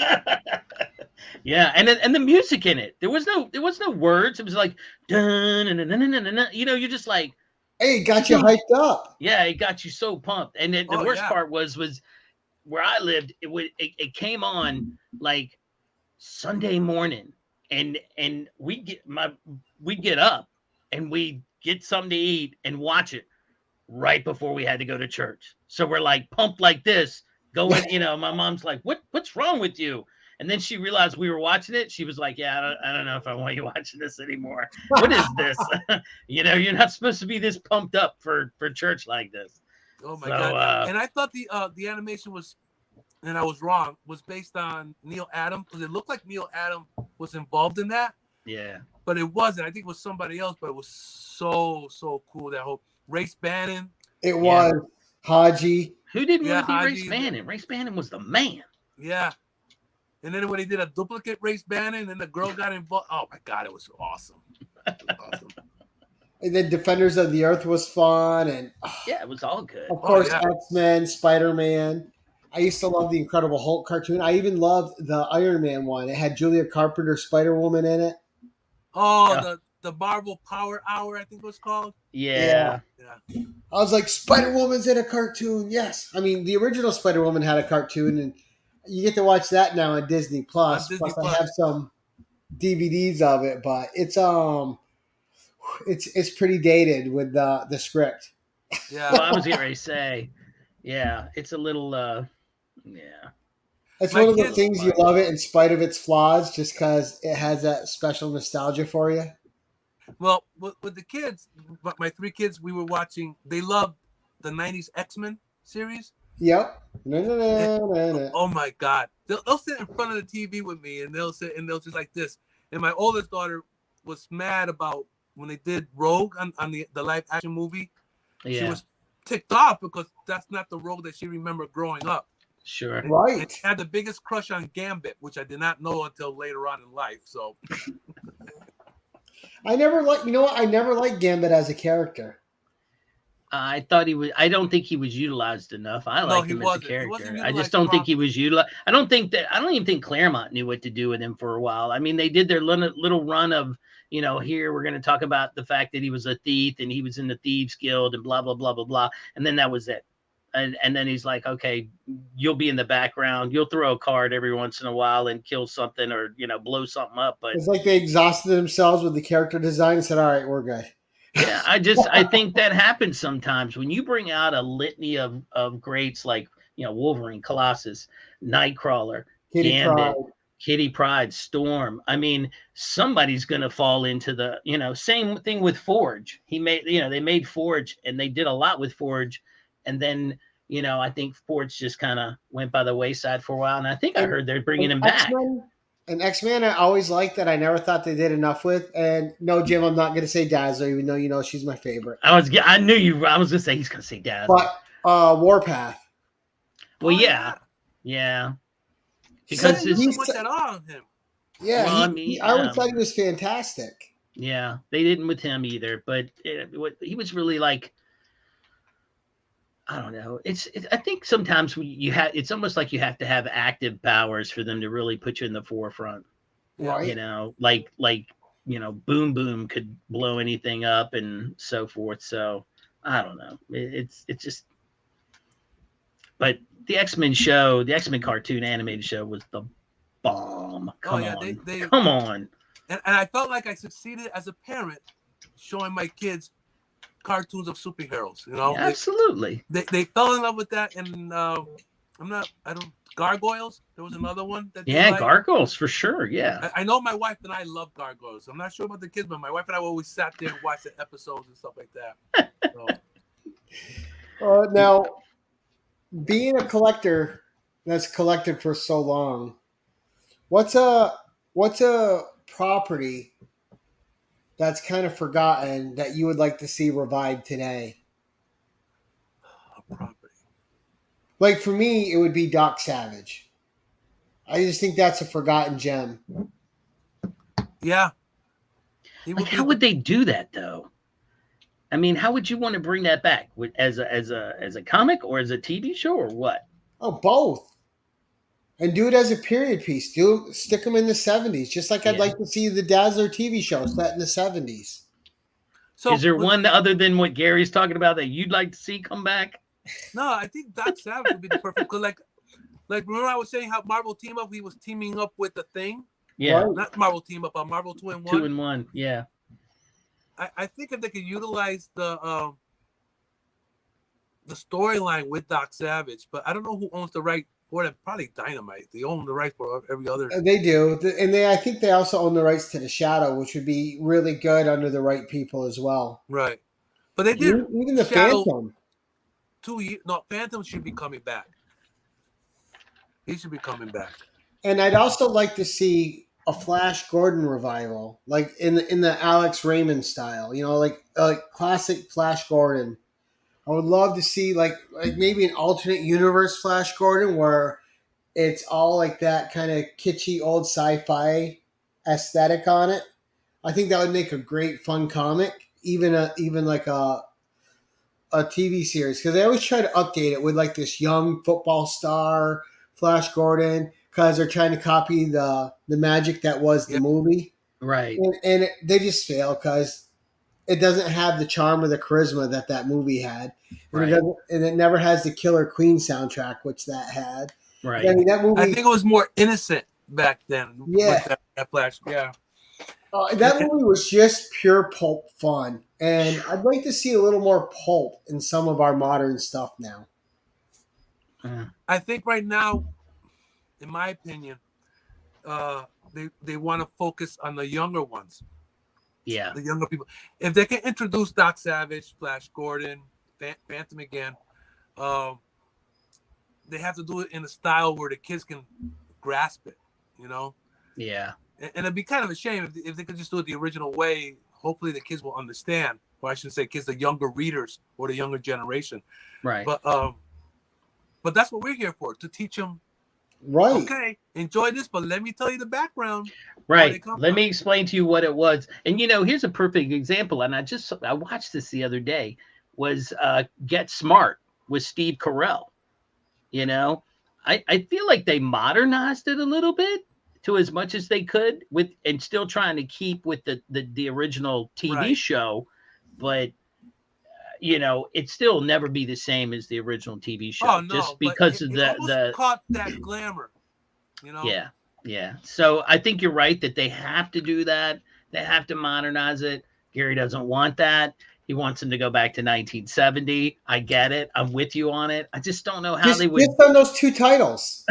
Yeah, and the music in it, there was no words. It was like dun, you know, you're just like, hey, it got you hyped up. Yeah, it got you so pumped. And the worst part was where I lived. It came on like Sunday morning. And we get up and we get something to eat and watch it right before we had to go to church. So we're like pumped like this, going, you know, my mom's like, what's wrong with you? And then she realized we were watching it. She was like, "Yeah, I don't know if I want you watching this anymore. What is this? You're not supposed to be this pumped up for church like this." Oh my God! And I thought the animation was, and I was wrong, was based on Neil Adam, because it looked like Neil Adam was involved in that. Yeah. But it wasn't. I think it was somebody else. But it was so cool. That whole Race Bannon. It was Haji. Who didn't want to be Race Bannon? Race Bannon was the man. Yeah. And then when he did a duplicate Race Bannon, and the girl got involved. Oh my God, it was awesome. Awesome. And then Defenders of the Earth was fun, and yeah, it was all good. Of course, X-Men, Spider-Man. I used to love the Incredible Hulk cartoon. I even loved the Iron Man one. It had Julia Carpenter, Spider-Woman in it. Oh, the Marvel Power Hour, I think it was called. Yeah. I was like, Spider-Woman's in a cartoon. Yes. I mean, the original Spider-Woman had a cartoon, and you get to watch that now on Disney Plus. Plus, I have some DVDs of it, but it's pretty dated with the script. Yeah. Well, I was getting ready to say, yeah, it's a little, yeah. It's one of the things you love it in spite of its flaws, just because it has that special nostalgia for you. Well, with the kids, my 3 kids, we were watching. They loved the '90s X-Men series. Yep. Oh my God! They'll sit in front of the TV with me, and they'll just like this. And my oldest daughter was mad about when they did Rogue on the live action movie. Yeah. She was ticked off because that's not the Rogue that she remembered growing up. Sure. Right. And she had the biggest crush on Gambit, which I did not know until later on in life. So. I never liked Gambit as a character. I thought he was. I don't think he was utilized enough. I like him as a character. I just don't think he was utilized. I don't even think Claremont knew what to do with him for a while. I mean, they did their little run of, here we're going to talk about the fact that he was a thief and he was in the Thieves Guild and blah blah blah blah blah, and then that was it. And then he's like, okay, you'll be in the background. You'll throw a card every once in a while and kill something or, blow something up. But it's like they exhausted themselves with the character design and said, all right, we're good. Yeah, I think that happens sometimes when you bring out a litany of greats like, Wolverine, Colossus, Nightcrawler, Gambit, Kitty Pryde, Storm. I mean, somebody's going to fall into the, same thing with Forge. They made Forge and they did a lot with Forge. And then, I think Forge just kind of went by the wayside for a while. And I think I heard they're bringing him back. And X-Men, I always liked that. I never thought they did enough with. And no, Jim, I'm not going to say Dazzler, even though she's my favorite. I knew you. I was going to say he's going to say Dazzler. But Warpath. Well, yeah. Because it's so much at all on him. Yeah, well, I always thought he was fantastic. Yeah, they didn't with him either. But he was really like, I don't know. I think sometimes it's almost like you have to have active powers for them to really put you in the forefront. Right. Like Boom Boom could blow anything up and so forth. So I don't know. It's just, but the X-Men show, the X-Men cartoon animated show was the bomb. Come on. And I felt like I succeeded as a parent showing my kids cartoons of superheroes, absolutely. They fell in love with that, and Gargoyles. There was another one that Gargoyles for sure. Yeah, I know my wife and I love Gargoyles. I'm not sure about the kids, but my wife and I always sat there and watched the episodes and stuff like that. So. Now, being a collector that's collected for so long, what's a property that's kind of forgotten that you would like to see revived today? A property. Like for me, it would be Doc Savage. I just think that's a forgotten gem. Yeah. How would they do that though? I mean, how would you want to bring that back? As a comic or as a TV show or what? Oh, both. And do it as a period piece. Stick them in the 70s, just like I'd like to see the Dazzler TV show set in the 70s. So, is there one other than what Gary's talking about that you'd like to see come back? No, I think Doc Savage would be the perfect. Because like remember I was saying how Marvel Team Up, he was teaming up with the Thing. Yeah, not Marvel Team Up, Marvel 2-in-1. 2-in-1. Yeah. I think if they could utilize the storyline with Doc Savage, but I don't know who owns the right or probably Dynamite. They own the rights for every other. They do, and I think they also own the rights to the Shadow, which would be really good under the right people as well. Right, but they did even the Shadow Phantom. 2 years. No, Phantom should be coming back. He should be coming back. And I'd also like to see a Flash Gordon revival, like in the Alex Raymond style. You know, like classic Flash Gordon. I would love to see like maybe an alternate universe Flash Gordon where it's all like that kind of kitschy old sci-fi aesthetic on it. I think that would make a great fun comic, even like a TV series, because they always try to update it with like this young football star Flash Gordon, because they're trying to copy the magic that was the movie, right? And they just fail because it doesn't have the charm or the charisma that movie had, and, it never has the Killer Queen soundtrack, which that had. Right. I mean, that movie. I think it was more innocent back then. Yeah. With that Flash. Yeah. That movie was just pure pulp fun, and I'd like to see a little more pulp in some of our modern stuff now. I think right now, in my opinion, they want to focus on the younger ones. Yeah, the younger people. If they can introduce Doc Savage, Flash Gordon, Phantom again, they have to do it in a style where the kids can grasp it. You know. Yeah. And it'd be kind of a shame if they could just do it the original way. Hopefully, the kids will understand. Or I should say, kids, the younger readers or the younger generation. Right. But that's what we're here for, to teach them. Right. Okay, enjoy this, but let me tell you the background. Right. Let me explain to you what it was. And here's a perfect example. And I watched this the other day. Was Get Smart with Steve Carell. I feel like they modernized it a little bit to as much as they could and still trying to keep with the original TV show, but it still never be the same as the original TV show. Oh, no, just because of the caught that glamour, Yeah. So I think you're right that they have to do that. They have to modernize it. Gary doesn't want that. He wants them to go back to 1970. I get it. I'm with you on it. I just don't know how they would. Just on those two titles.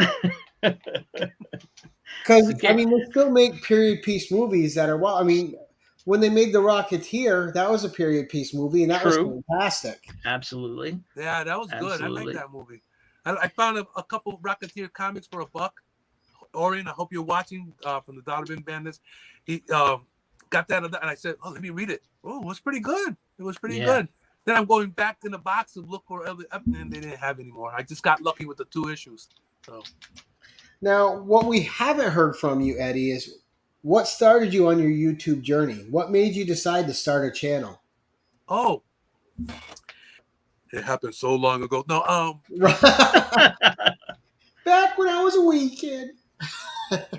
Because, I mean, they still make period piece movies that are, I mean, when they made The Rocketeer, that was a period piece movie, and that was fantastic. Absolutely. Yeah, that was good. I like that movie. I found a couple Rocketeer comics for $1. Orion, I hope you're watching from the Dollar Bin Bandits. He got that, and I said, let me read it. Oh, it was pretty good. It was pretty good. Then I'm going back in the box to look for other, and they didn't have anymore. I just got lucky with the 2 issues. So. Now, what we haven't heard from you, Eddie, is what started you on your YouTube journey? What made you decide to start a channel? Oh, it happened so long ago. No, back when I was a wee kid.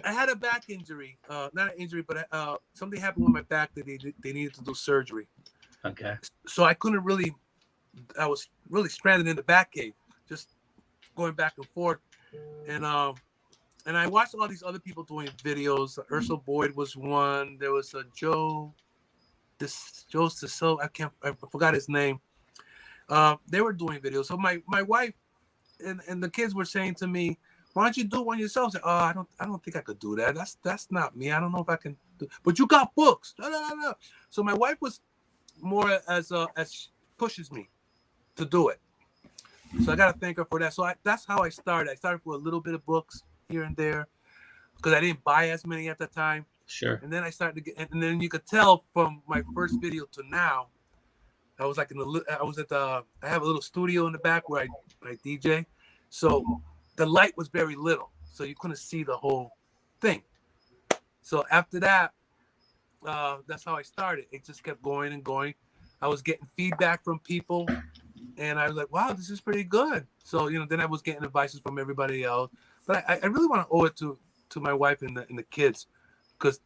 I had a back injury. Not an injury, but something happened with my back that they needed to do surgery. Okay. So I couldn't really. I was really stranded in the Batcave, just going back and forth, and I watched all these other people doing videos. Ursula Boyd was one. There was a Joe Cecil. I forgot his name. They were doing videos. So my wife and the kids were saying to me, "Why don't you do one yourself?" I said, I don't think I could do that. That's not me. I don't know if I can do. But you got books. So my wife was more as pushes me to do it. So I gotta thank her for that. So that's how I started. I started with a little bit of books here and there because I didn't buy as many at the time. Sure. And then I started to get, and then you could tell from my first video to now, I was like I have a little studio in the back where I DJ. So the light was very little, so you couldn't see the whole thing. So after that, that's how I started. It just kept going and going. I was getting feedback from people, and I was like, "Wow, this is pretty good." So then I was getting advices from everybody else. But I really want to owe it to my wife and the kids, because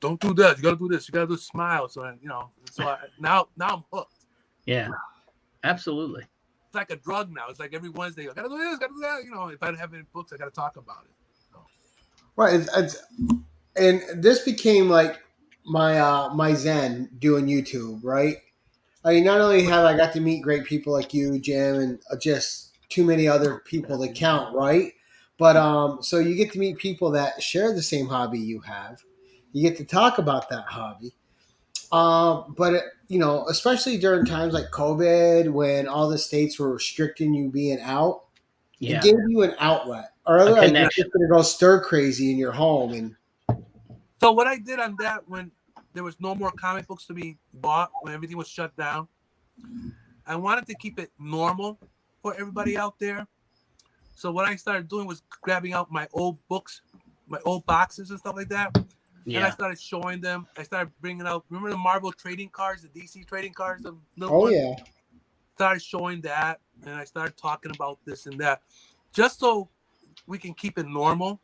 don't do that. You got to do this. You got to do smile. So now I'm hooked. Yeah, absolutely. It's like a drug now. It's like every Wednesday, I got to do this, got to do that. If I don't have any books, I got to talk about it. So. Right, and this became like my zen doing YouTube. Right. I mean, not only have I got to meet great people like you, Jim, and just too many other people to count, right? But so you get to meet people that share the same hobby you have. You get to talk about that hobby. But especially during times like COVID, when all the states were restricting you being out, it Yeah. gave you an outlet. Or A otherwise, you're connection. just going to go stir crazy in your home. And So what I did on that, when there was no more comic books to be bought, when everything was shut down, I wanted to keep it normal for everybody out there. So what I started doing was grabbing out my old books, my old boxes and stuff like that. And I Yeah. started showing them. I started bringing out, remember the Marvel trading cards, the DC trading cards, the little oh ones? yeah, Started showing that, and I started talking about this and that, just so we can keep it normal.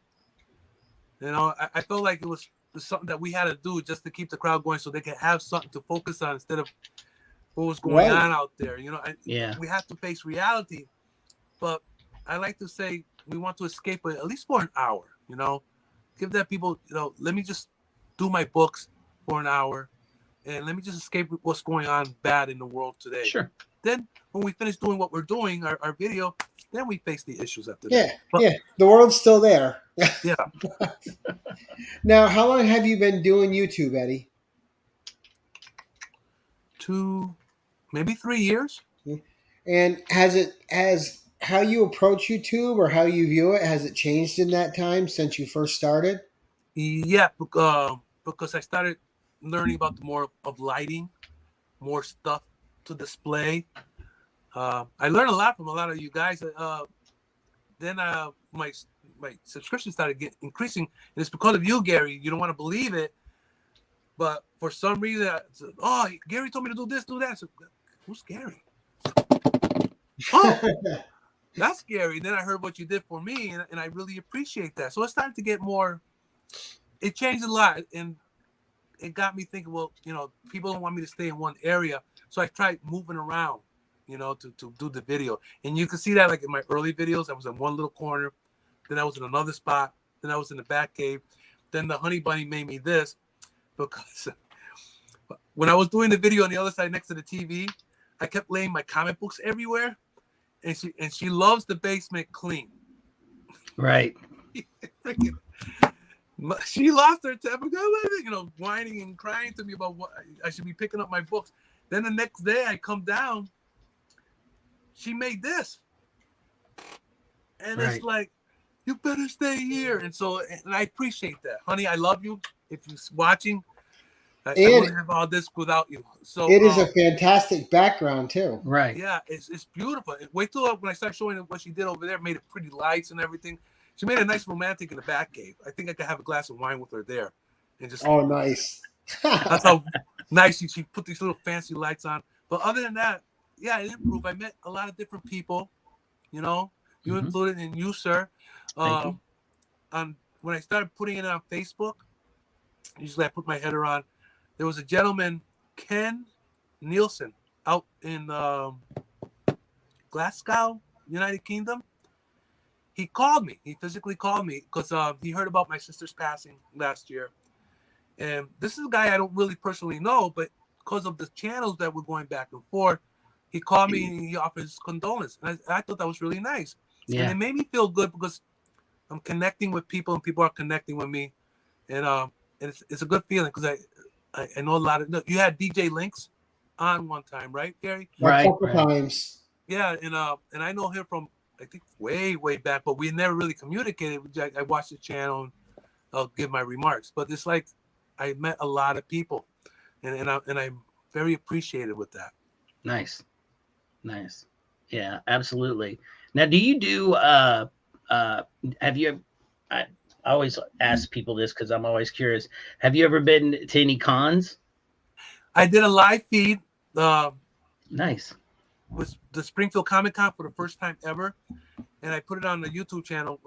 I felt like it was something that we had to do just to keep the crowd going, so they can have something to focus on instead of what was going Right. on out there. Yeah. We have to face reality, but I like to say we want to escape it at least for an hour. Give that people, let me just do my books for an hour, and let me just escape what's going on bad in the world today. Sure. Then when we finish doing what we're doing, our video, then we face the issues after yeah, that. But, yeah. The world's still there. yeah. Now, how long have you been doing YouTube, Eddie? 2, maybe 3 years. And has how you approach YouTube or how you view it, has it changed in that time since you first started? Yeah, because I started learning about the more of lighting, more stuff to display. I learned a lot from a lot of you guys. Then my subscription started increasing, and it's because of you, Gary. You don't want to believe it, but for some reason, Gary told me to do this, do that. So, who's Gary? Oh, that's Gary. And then I heard what you did for me, and I really appreciate that. So it started to get more. It changed a lot, and it got me thinking. Well, people don't want me to stay in one area, so I tried moving around. To do the video. And you can see that like in my early videos, I was in one little corner, then I was in another spot, then I was in the Batcave, then the Honey Bunny made me this, because when I was doing the video on the other side next to the TV, I kept laying my comic books everywhere, and she loves the basement clean. Right. She lost her temper, whining and crying to me about what I should be picking up my books. Then the next day I come down, she made this, and Right. It's like, you better stay here. And so, and I appreciate that, honey. I love you. If you're watching, I wouldn't have all this without you. So it is a fantastic background too. Right. Yeah, it's beautiful. Wait till when I start showing her what she did over there, made it pretty lights and everything. She made a nice romantic in the Batcave. I think I could have a glass of wine with her there, and just Oh, nice. that's how nice she put these little fancy lights on. But other than that, yeah, it improved. I met a lot of different people. You Mhm. included in you, sir. Thank you. When I started putting it on Facebook, usually I put my header on. There was a gentleman, Ken Nielsen, out in Glasgow, United Kingdom. He called me. He physically called me because he heard about my sister's passing last year. And this is a guy I don't really personally know, but because of the channels that were going back and forth, he called me and he offered his condolence. And I thought that was really nice. Yeah. And it made me feel good because I'm connecting with people and people are connecting with me. And it's a good feeling because I know a lot of, you had DJ Links on one time, right, Gary? Right. A couple times. Yeah, and I know him from, I think, way back, but we never really communicated. I watched the channel and I'll give my remarks. But it's like I met a lot of people, and I'm very appreciative with that. Nice. Yeah, absolutely. Now, do you do? Have you? I always ask people this because I'm always curious. Have you ever been to any cons? I did a live feed. Nice. Was the Springfield Comic Con for the first time ever, and I put it on the YouTube channel.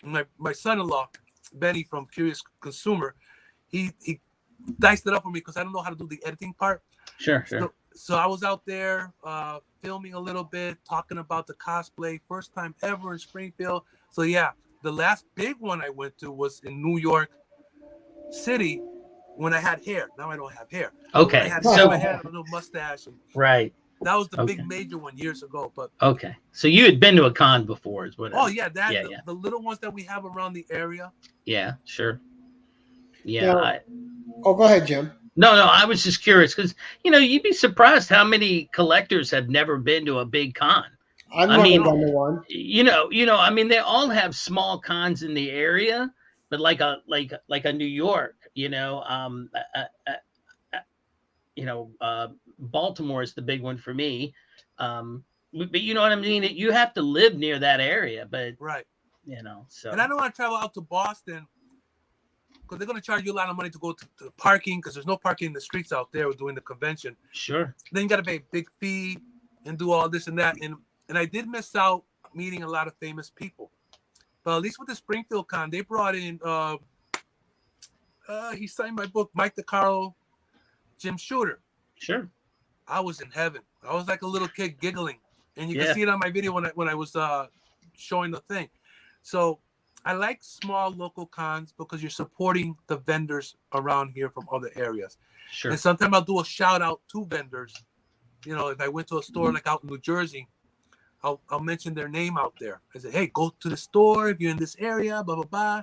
My son-in-law, Benny from Curious Consumer, he diced it up for me because I don't know how to do the editing part. Sure. So I was out there filming a little bit, talking about the cosplay, first time ever in Springfield. So yeah, the last big one I went to was in New York City when I had hair. Now I don't have hair. Okay. I had So I had a little mustache. right. That was the Okay. big major one years ago. But Okay. So you had been to a con before, is what? oh yeah, that Yeah, the little ones that we have around the area. yeah, sure. Yeah. Now, oh, go ahead, Jim. No, I was just curious because you'd be surprised how many collectors have never been to a big con. I've I never mean, been to one. I mean, they all have small cons in the area, but like a New York, Baltimore is the big one for me. But you know what I mean? You have to live near that area, but Right. So. And I don't want to travel out to Boston because they're going to charge you a lot of money to go to parking because there's no parking in the streets out there doing the convention. Sure. Then you got to pay a big fee and do all this and that. And I did miss out meeting a lot of famous people. But at least with the Springfield Con, they brought in, he signed my book, Mike DeCaro, Jim Shooter. Sure. I was in heaven. I was like a little kid giggling. And you can see it on my video when I was showing the thing. So I like small local cons because you're supporting the vendors around here from other areas. Sure. And sometimes I'll do a shout out to vendors. If I went to a store like out in New Jersey, I'll mention their name out there. I say, hey, go to the store if you're in this area, blah, blah, blah.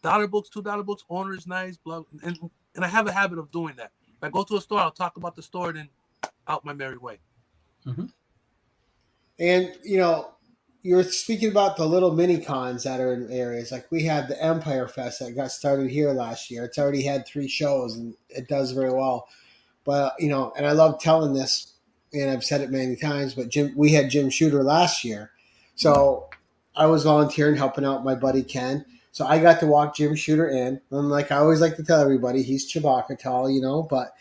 $1 books, $2 books, owner is nice, blah. And I have a habit of doing that. If I go to a store, I'll talk about the store, then out my merry way. Mm-hmm. And, you're speaking about the little mini cons that are in areas. Like we had the Empire Fest that got started here last year. It's already had 3 shows and it does very well. But, and I love telling this, and I've said it many times, but we had Jim Shooter last year. So I was volunteering, helping out my buddy Ken. So I got to walk Jim Shooter in. And like I always like to tell everybody, he's Chewbacca tall, but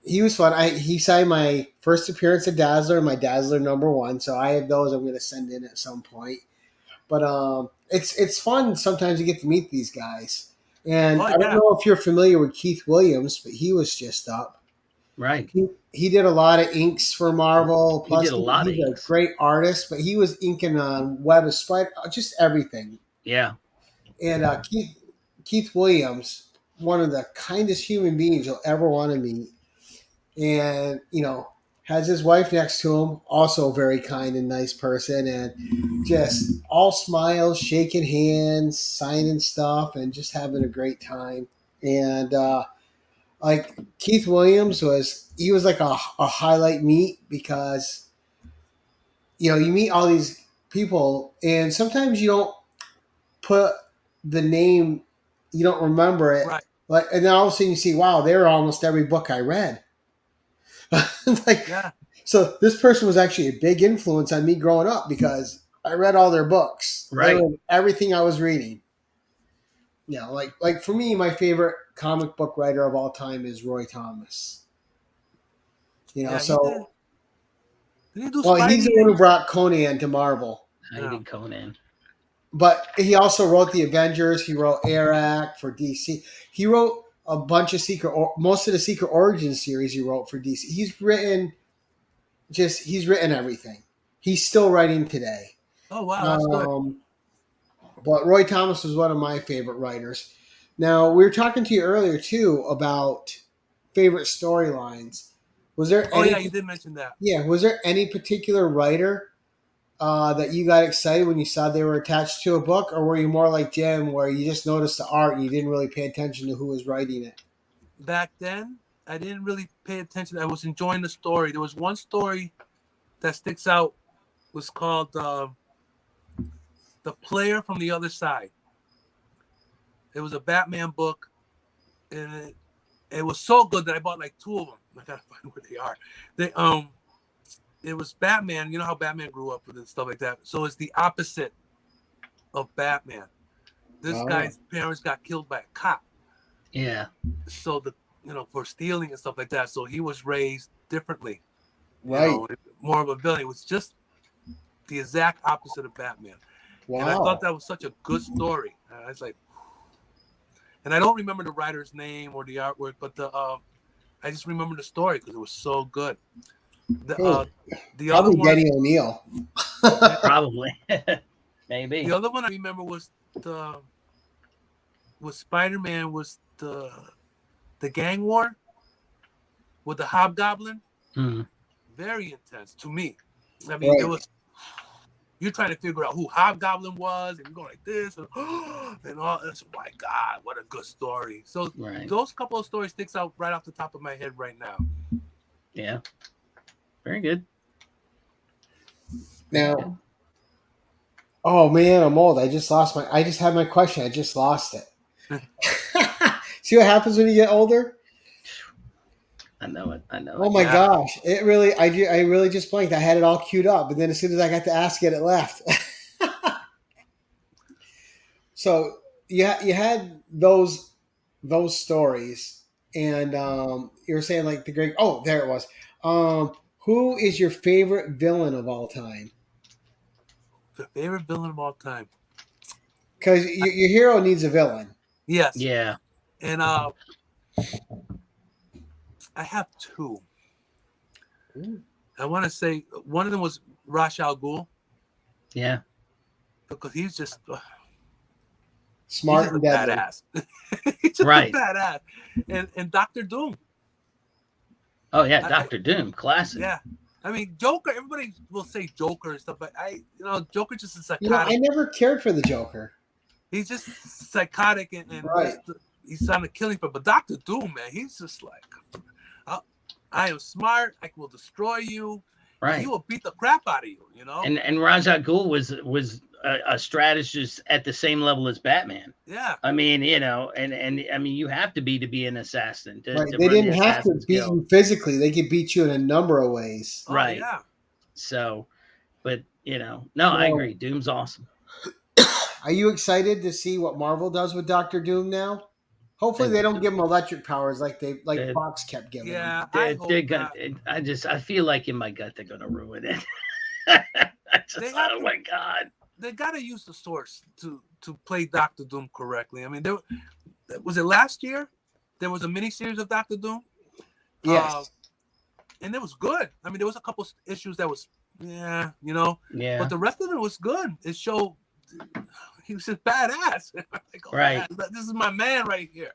he was fun. He signed my first appearance of Dazzler and my Dazzler #1. So I have those I'm going to send in at some point. But it's fun sometimes to get to meet these guys. And I don't know if you're familiar with Keith Williams, but he was just up. Right. He did a lot of inks for Marvel. Plus, he did a lot of he's inks. A great artist, but he was inking on Web of Spider, just everything. Yeah. And Keith Williams, one of the kindest human beings you'll ever want to meet. And, has his wife next to him, also a very kind and nice person, and just all smiles, shaking hands, signing stuff, and just having a great time. And, like Keith Williams was like a highlight meet because, you meet all these people and sometimes you don't put the name, you don't remember it. Right. Like, and then all of a sudden you see, wow, they were almost every book I read. So this person was actually a big influence on me growing up because I read all their books. Right. Everything I was reading. Like for me, my favorite comic book writer of all time is Roy Thomas. So did he do he's the one who brought Conan to Marvel. I did Conan. But he also wrote the Avengers. He wrote Arak for DC. He wrote a bunch of most of the Secret Origins series he wrote for DC. He's written everything. He's still writing today. Oh, wow. That's good. But Roy Thomas was one of my favorite writers. Now, we were talking to you earlier, too, about favorite storylines. Was there you did mention that. Yeah. Was there any particular writer that you got excited when you saw they were attached to a book? Or were you more like Jim, where you just noticed the art and you didn't really pay attention to who was writing it? Back then, I didn't really pay attention. I was enjoying the story. There was one story that sticks out. It was called The Player from the Other Side. It was a Batman book, and it was so good that I bought like 2 of them. I gotta find where they are. It was Batman. You know how Batman grew up with and stuff like that. So it's the opposite of Batman. This guy's parents got killed by a cop. Yeah. So for stealing and stuff like that. So he was raised differently. Right. More of a villain. It was just the exact opposite of Batman. Wow. And I thought that was such a good story. I was like, and I don't remember the writer's name or the artwork, but I just remember the story because it was so good. The other one, Denny O'Neil. Probably. Maybe. The other one I remember was Spider-Man was the gang war with the Hobgoblin. Mm. very intense to me. I mean, it was, you're trying to figure out who Hobgoblin was, and you're going like this, and all this. My God, what a good story. So those couple of stories sticks out right off the top of my head right now. Yeah. Very good. Now, oh man, I'm old. I just had my question. I just lost it. See what happens when you get older? I know it. Oh my gosh. I really just blanked. I had it all queued up, but then as soon as I got to ask it, it left. So you had those stories, and you were saying like the great. Oh, there it was. Who is your favorite villain of all time? The favorite villain of all time. Because your hero needs a villain. Yes. Yeah. And I have two. I want to say one of them was Ra's al Ghul. Yeah. Because he's just smart and deadly. Badass. He's just a badass. And Dr. Doom. Oh yeah, Dr. Doom, classic. Yeah. I mean, Joker, everybody will say Joker and stuff, but Joker just is psychotic. I never cared for the Joker. He's just psychotic and he's on a killing field. But Dr. Doom, man, he's just like, I am smart. I will destroy you. Right. He will beat the crap out of you, you know? And Ra's al Ghul was a strategist at the same level as Batman. Yeah. I mean, and I mean, you have to be an assassin. To they didn't have to beat you physically. They could beat you in a number of ways. Right. Yeah. So, but, I agree. Doom's awesome. Are you excited to see what Marvel does with Dr. Doom now? Hopefully they don't give him electric powers like Fox kept giving him. Yeah, I feel like in my gut they're gonna ruin it. Oh my God. They gotta use the source to play Dr. Doom correctly. I mean, was it last year? There was a miniseries of Dr. Doom. Yes. And it was good. I mean, there was a couple issues that was Yeah. But the rest of it was good. It showed he was just badass. Like, right. Man, this is my man right here.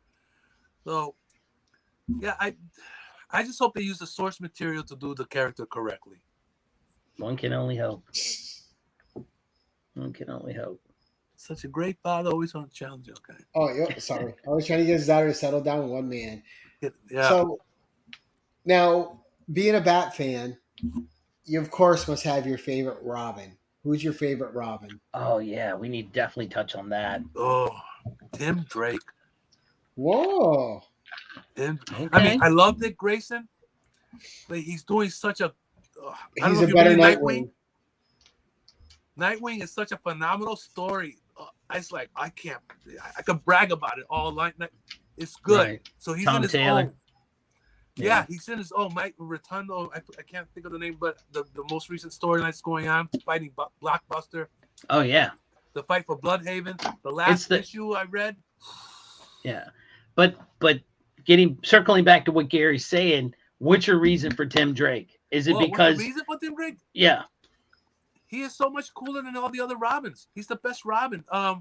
So, yeah, I just hope they use the source material to do the character correctly. One can only hope. One can only hope. Such a great father, always on challenge. Okay. Oh, yeah. Sorry, I was trying to get his daughter to settle down with one man. Yeah. So now, being a Bat fan, you of course must have your favorite Robin. Who's your favorite Robin? Oh yeah, we need to definitely touch on that. Oh, Tim Drake. Whoa. Okay. I mean, I love Dick Grayson, but he's doing such a. He's a better Nightwing. Nightwing is such a phenomenal story. It's like I could brag about it all night. It's good. Right. So he's in his own. Yeah, he's in his own. Mike Rotundo, I can't think of the name, but the most recent storyline that's going on, fighting Blockbuster. Oh yeah, the fight for Bloodhaven. The last issue I read. Yeah, but circling back to what Gary's saying, what's your reason for Tim Drake? Is it because what's the reason for Tim Drake? Yeah, he is so much cooler than all the other Robins. He's the best Robin. I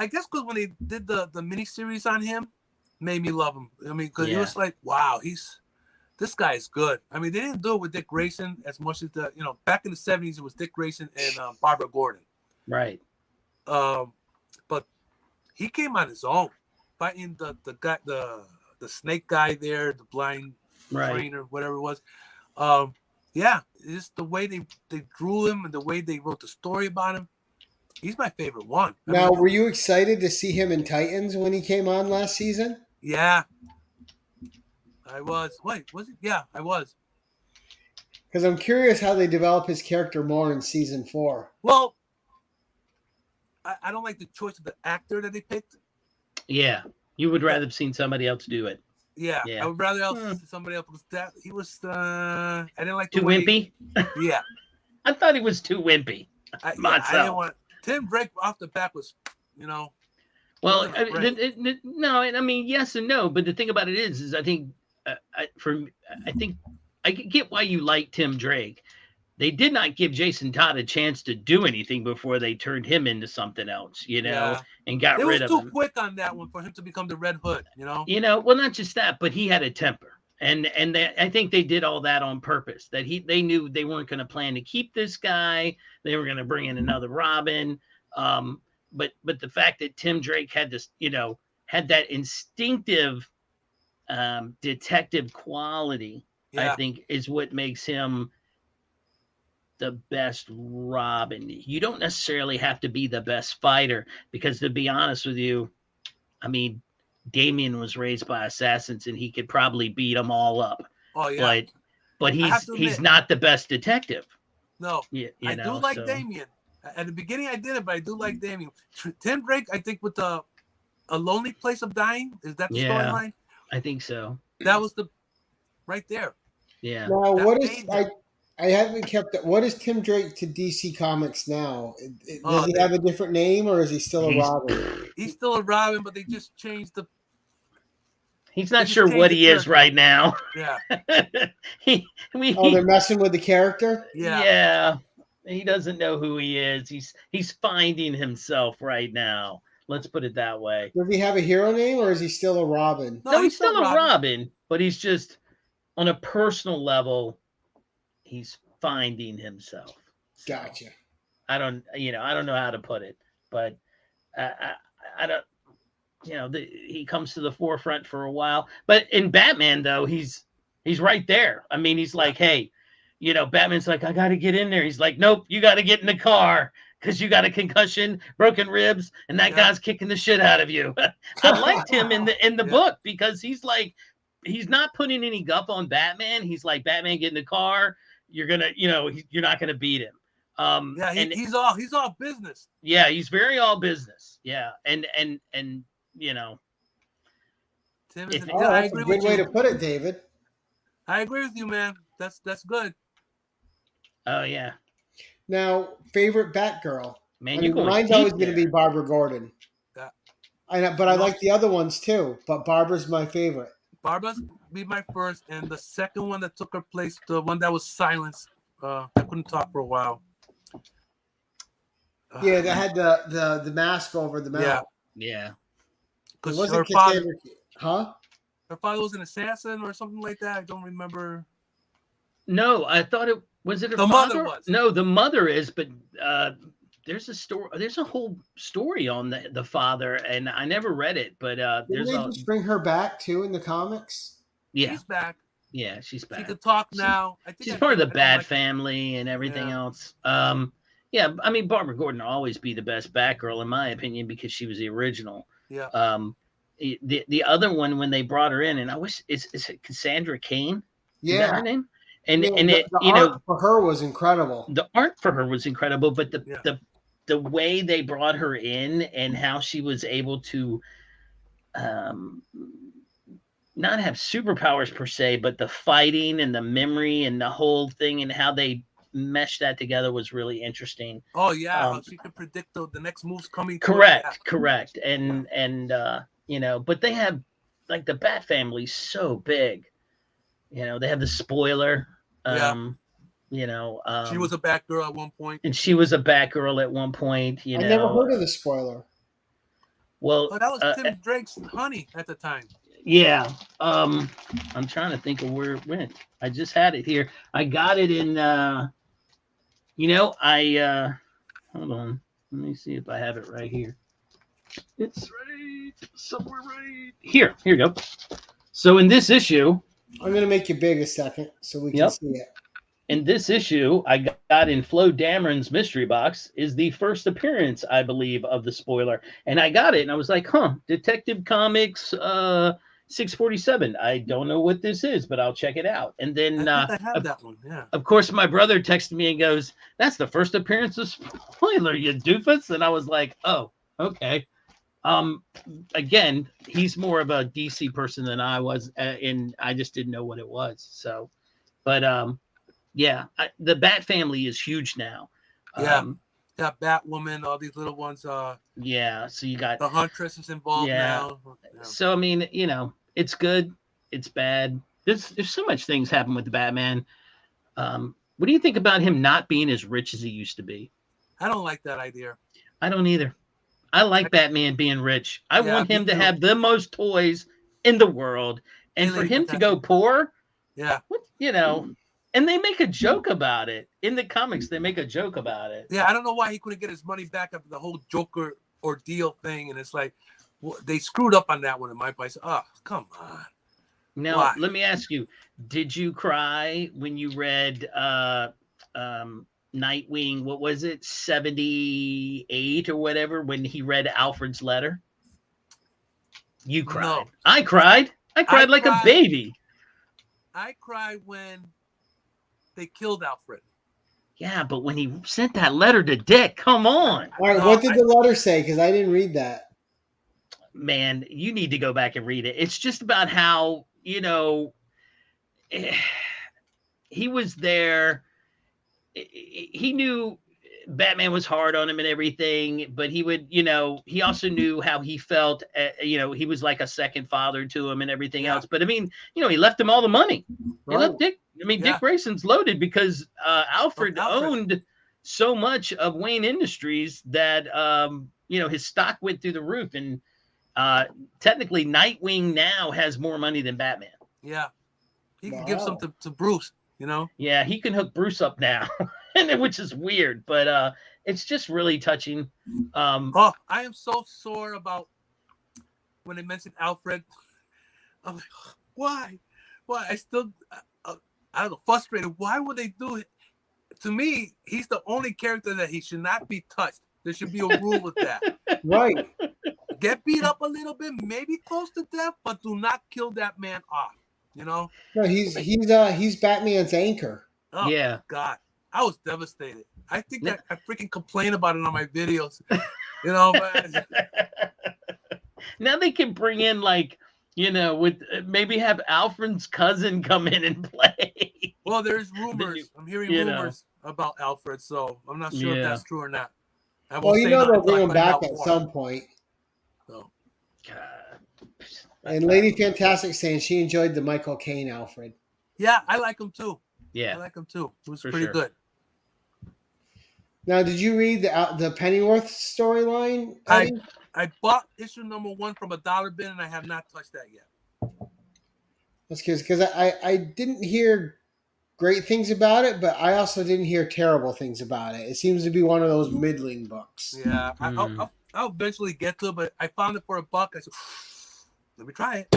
guess because when they did the miniseries on him, made me love him. I mean, because it was like, wow, this guy is good. I mean, they didn't do it with Dick Grayson as much as back in the 70s, it was Dick Grayson and Barbara Gordon. Right. But he came on his own, fighting the guy, the snake guy there, the blind trainer, whatever it was. Yeah, just the way they drew him and the way they wrote the story about him. He's my favorite one. Now, were you excited to see him in Titans when he came on last season? Yeah. I was. Wait, was it? Yeah, I was. Because I'm curious how they develop his character more in season 4. Well, I don't like the choice of the actor that they picked. Yeah. You would rather have seen somebody else do it. Yeah. I would rather somebody else because he was I didn't like the too wimpy. Yeah. I thought he was too wimpy. I didn't want Tim Drake off the bat was, Well, no, I mean yes and no, but the thing about it is I think I think I get why you like Tim Drake. They did not give Jason Todd a chance to do anything before they turned him into something else, and got rid of him. It was too quick on that one for him to become the Red Hood, Well, not just that, but he had a temper. I think they did all that on purpose. That they knew they weren't going to plan to keep this guy. They were going to bring in another Robin. But the fact that Tim Drake had this, had that instinctive detective quality, I think, is what makes him the best Robin. You don't necessarily have to be the best fighter, because to be honest with you, I mean, Damian was raised by assassins and he could probably beat them all up. Oh yeah. But he's not the best detective. No. I do like Damian. At the beginning I didn't, but I do like Damian. Tim Drake, I think, with A Lonely Place of Dying, is that the storyline? I think so. That was right there. Yeah. Now, what is I haven't kept it. What is Tim Drake to DC Comics now? Does he have a different name, or is he still a Robin? He's still a Robin, but they just changed the. He's not sure what he is right now. Yeah. They're messing with the character? Yeah. Yeah. He doesn't know who he is. He's finding himself right now. Let's put it that way. Does he have a hero name, or is he still a Robin? No, he's still a Robin, but he's just on a personal level. He's finding himself. So, gotcha. I don't know how to put it, but I don't. He comes to the forefront for a while, but in Batman though, he's right there. I mean, he's like, hey, Batman's like, I got to get in there. He's like, nope, you got to get in the car because you got a concussion, broken ribs, and that guy's kicking the shit out of you. I liked him in the book because he's like, he's not putting any guff on Batman. He's like, Batman, get in the car. You're gonna, you're not gonna beat him. He's all business. Yeah, he's very all business. Yeah, and Tim is that's a good way to put it, David. I agree with you, man. That's good. Oh yeah. Now, favorite Batgirl. Man, mine's always going to be Barbara Gordon. Yeah. I like the other ones too, but Barbara's my favorite. Barbara's be my first, and the second one that took her place, the one that was silenced. I couldn't talk for a while. Yeah, that had the mask over the mouth. Yeah. Because her father, her father was an assassin or something like that. I don't remember. No, I thought it was it her the father? Mother was. No, the mother is, but there's a story. There's a whole story on the father, and I never read it. But didn't they just bring her back too in the comics? Yeah, she's back. Yeah, she's back. She can talk now. I think she's part of the Bat family and everything else. Yeah, I mean, Barbara Gordon will always be the best Batgirl in my opinion because she was the original. Yeah. The other one when they brought her in, and I wish is it Cassandra Cain? Yeah, is that her name? And the art for her was incredible. The art for her was incredible, but the way they brought her in and how she was able to not have superpowers per se, but the fighting and the memory and the whole thing and how they meshed that together was really interesting. Oh yeah, how she could predict the next moves coming. Correct. And but they have like the Bat family's so big. They have the spoiler. She was a Batgirl at one point. And she was a Batgirl at one point. I never heard of the spoiler. Well, that was Tim Drake's honey at the time. Yeah. I'm trying to think of where it went. I just had it here. I got it in hold on. Let me see if I have it right here. It's right somewhere right here. Here you go. So in this issue, I'm going to make you big a second so we can see it. In this issue, I got in Flo Dameron's mystery box is the first appearance, I believe, of the spoiler. And I got it, and I was like, Detective Comics 647. I don't know what this is, but I'll check it out. And then I have that one, yeah. Of course, my brother texted me and goes, that's the first appearance of spoiler, you doofus. And I was like, oh, okay. Again, he's more of a DC person than I was, and I just didn't know what it was. So, but the Bat family is huge now. Got Batwoman, all these little ones. So you got the Huntress is involved now. Yeah. So I mean, it's good, it's bad. There's so much things happen with the Batman. What do you think about him not being as rich as he used to be? I don't like that idea. I don't either. I like Batman being rich. I want him to have the most toys in the world And for Lady him to Fantastic. go poor, Yeah. you know, and they make a joke about it in the comics. They make a joke about it. Yeah, I don't know why he couldn't get his money back after the whole Joker ordeal thing, and it's like they screwed up on that one in my place. Oh, come on. Now, Why? let me ask you: did you cry when you read Nightwing? What was it, 78 or whatever? When he read Alfred's letter, you cried. No. I cried. I cried like a baby. I cried when they killed Alfred. Yeah, but when he sent that letter to Dick, come on. All right, what did the letter say? Because I didn't read that. Man, you need to go back and read it. It's just about how, you know, he was there. He knew Batman was hard on him and everything, but he would, you know, he also knew how he felt. You know, he was like a second father to him and everything else. But I mean, you know, he left him all the money. He left Dick. I mean, Dick Grayson's loaded because Alfred owned so much of Wayne Industries that, you know, his stock went through the roof. And technically, Nightwing now has more money than Batman. Yeah. He can give some to Bruce, you know? Yeah, he can hook Bruce up now, which is weird, but it's just really touching. I am so sore about when they mentioned Alfred. I'm like, why? I still, I don't know, frustrated. Why would they do it? To me, he's the only character that he should not be touched. There should be a rule with that. Right. Get beat up a little bit, maybe close to death, but do not kill that man off. You know? No, he's Batman's anchor. Oh, yeah. God. I was devastated. I think that I freaking complain about it on my videos. You know, but now they can bring in, like, you know, with maybe have Alfred's cousin come in and play. Well, there's rumors. I'm hearing rumors about Alfred, so I'm not sure if that's true or not. Well, you know they'll bring him back at some point. So. God. And Lady Fantastic saying she enjoyed the Michael Caine Alfred. Yeah, I like him too. Yeah, I like him too. It was pretty good. Now, did you read the Pennyworth storyline? I bought issue #1 from a dollar bin, and I have not touched that yet. That's because I didn't hear great things about it, but I also didn't hear terrible things about it. It seems to be one of those middling books. Yeah, I'll eventually get to it, but I found it for $1. I said, let me try it.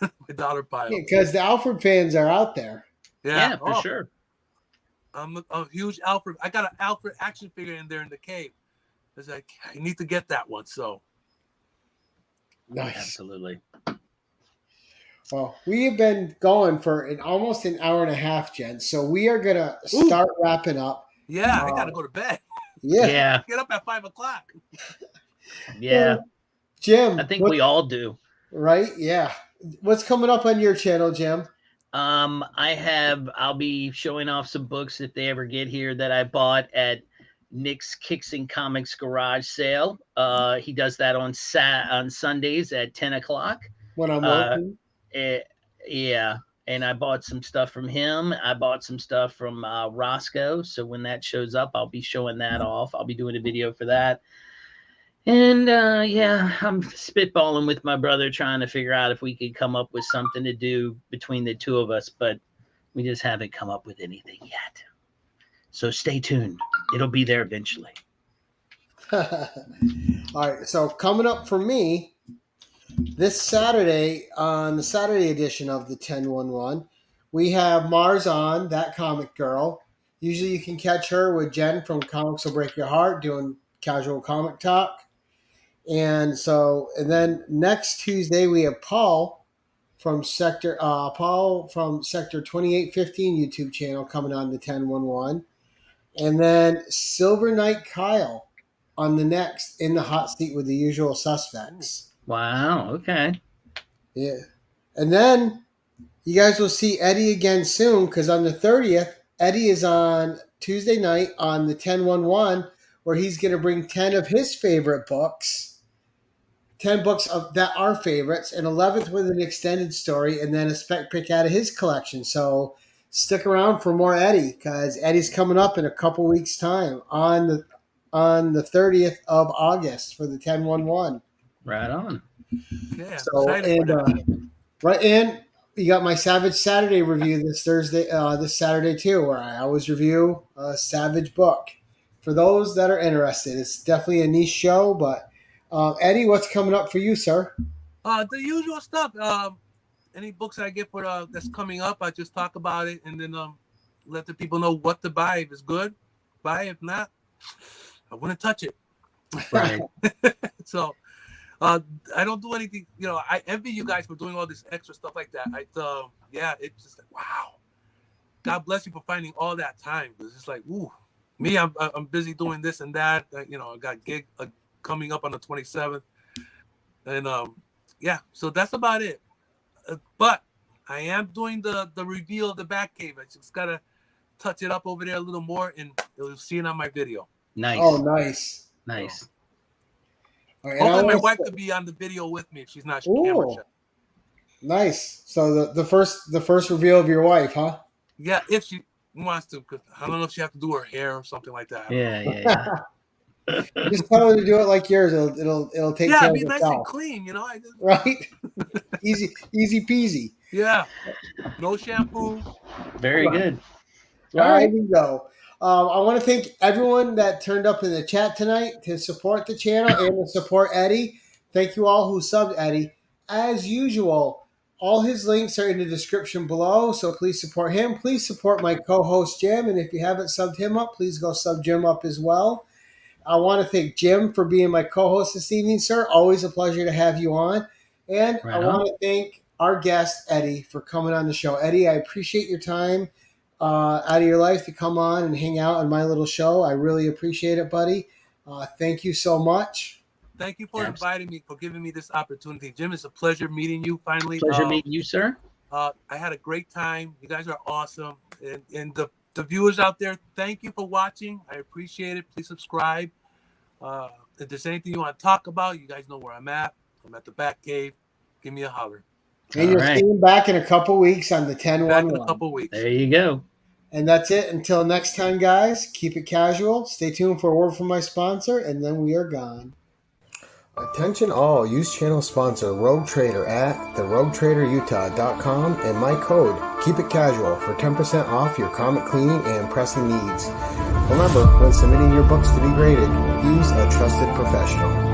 My dollar pile. Because the Alfred fans are out there. Yeah, for sure. I'm a huge Alfred. I got an Alfred action figure in there in the cave. I was like, I need to get that one. So nice. Absolutely. Well, we have been going for almost an hour and a half, Jen. So we are gonna start wrapping up. Yeah, I gotta go to bed. Yeah. Get up at 5 o'clock. Yeah. Jim. I think we all do. Right? Yeah. What's coming up on your channel, Jim? I'll be showing off some books if they ever get here that I bought at Nick's Kix and Comix garage sale. He does that on Sundays at 10 o'clock. When I'm working? Yeah. And I bought some stuff from him. I bought some stuff from Roscoe. So when that shows up, I'll be showing that off. I'll be doing a video for that. And I'm spitballing with my brother, trying to figure out if we could come up with something to do between the two of us, but we just haven't come up with anything yet. So stay tuned. It'll be there eventually. All right. So coming up for me this Saturday, on the Saturday edition of the 1011, we have Mars on, that comic girl. Usually you can catch her with Jen from Comics Will Break Your Heart doing casual comic talk. And then next Tuesday we have Paul from Sector 2815 YouTube channel coming on the 1011. And then Silver Knight Kyle on the next in the hot seat with the usual suspects. Wow, okay. Yeah. And then you guys will see Eddie again soon, because on the 30th, Eddie is on Tuesday night on the 1011, where he's going to bring 10 of his favorite books. 10 books that are favorites, and 11th with an extended story, and then a spec pick out of his collection. So stick around for more Eddie, because Eddie's coming up in a couple weeks' time on the 30th of August for the 1011. Right on. Yeah. So and you got my Savage Saturday review this Saturday too, where I always review a Savage book. For those that are interested, it's definitely a niche show. But Eddie, what's coming up for you, sir? The usual stuff. Any books I get for that's coming up, I just talk about it and then let the people know what to buy. If it's good, buy. If not, I wouldn't touch it. Right. So I don't do anything. I envy you guys for doing all this extra stuff like that. It's just like, wow. God bless you for finding all that time. It's just like, ooh, me, I'm busy doing this and that. I got gig coming up on the 27th, and so that's about it. But I am doing the reveal of the Batcave. I just gotta touch it up over there a little more, and you'll see it on my video. Nice. Oh, nice. All right, hopefully, my wife could be on the video with me if she's not camera shy. Nice. So the first reveal of your wife, huh? Yeah, if she wants to, because I don't know if she has to do her hair or something like that. Yeah. Just tell her to do it like yours. It'll take care of itself. Yeah, be nice and clean, Right? Easy peasy. Yeah. No shampoo. Very good. There you go. I want to thank everyone that turned up in the chat tonight to support the channel and to support Eddie. Thank you all who subbed Eddie. As usual, all his links are in the description below, so please support him. Please support my co-host, Jim, and if you haven't subbed him up, please go sub Jim up as well. I want to thank Jim for being my co-host this evening, sir. Always a pleasure to have you on. And I want to thank our guest, Eddie, for coming on the show. Eddie, I appreciate your time out of your life to come on and hang out on my little show. I really appreciate it, buddy. Thank you so much. Thank you for inviting me, for giving me this opportunity. Jim, it's a pleasure meeting you finally. Pleasure meeting you, sir. I had a great time. You guys are awesome. And the viewers out there, thank you for watching. I appreciate it. Please subscribe. If there's anything you want to talk about, you guys know where I'm at. I'm at the Batcave. Give me a holler. And you're seeing back in a couple weeks on the 10-1-1. Back in a couple weeks. There you go. And that's it. Until next time, guys, keep it casual. Stay tuned for a word from my sponsor, and then we are gone. Attention all, use channel sponsor Rogue Trader at theroguetraderutah.com and my code Keep It Casual for 10% off your comic cleaning and pressing needs. Remember, when submitting your books to be graded, use a trusted professional.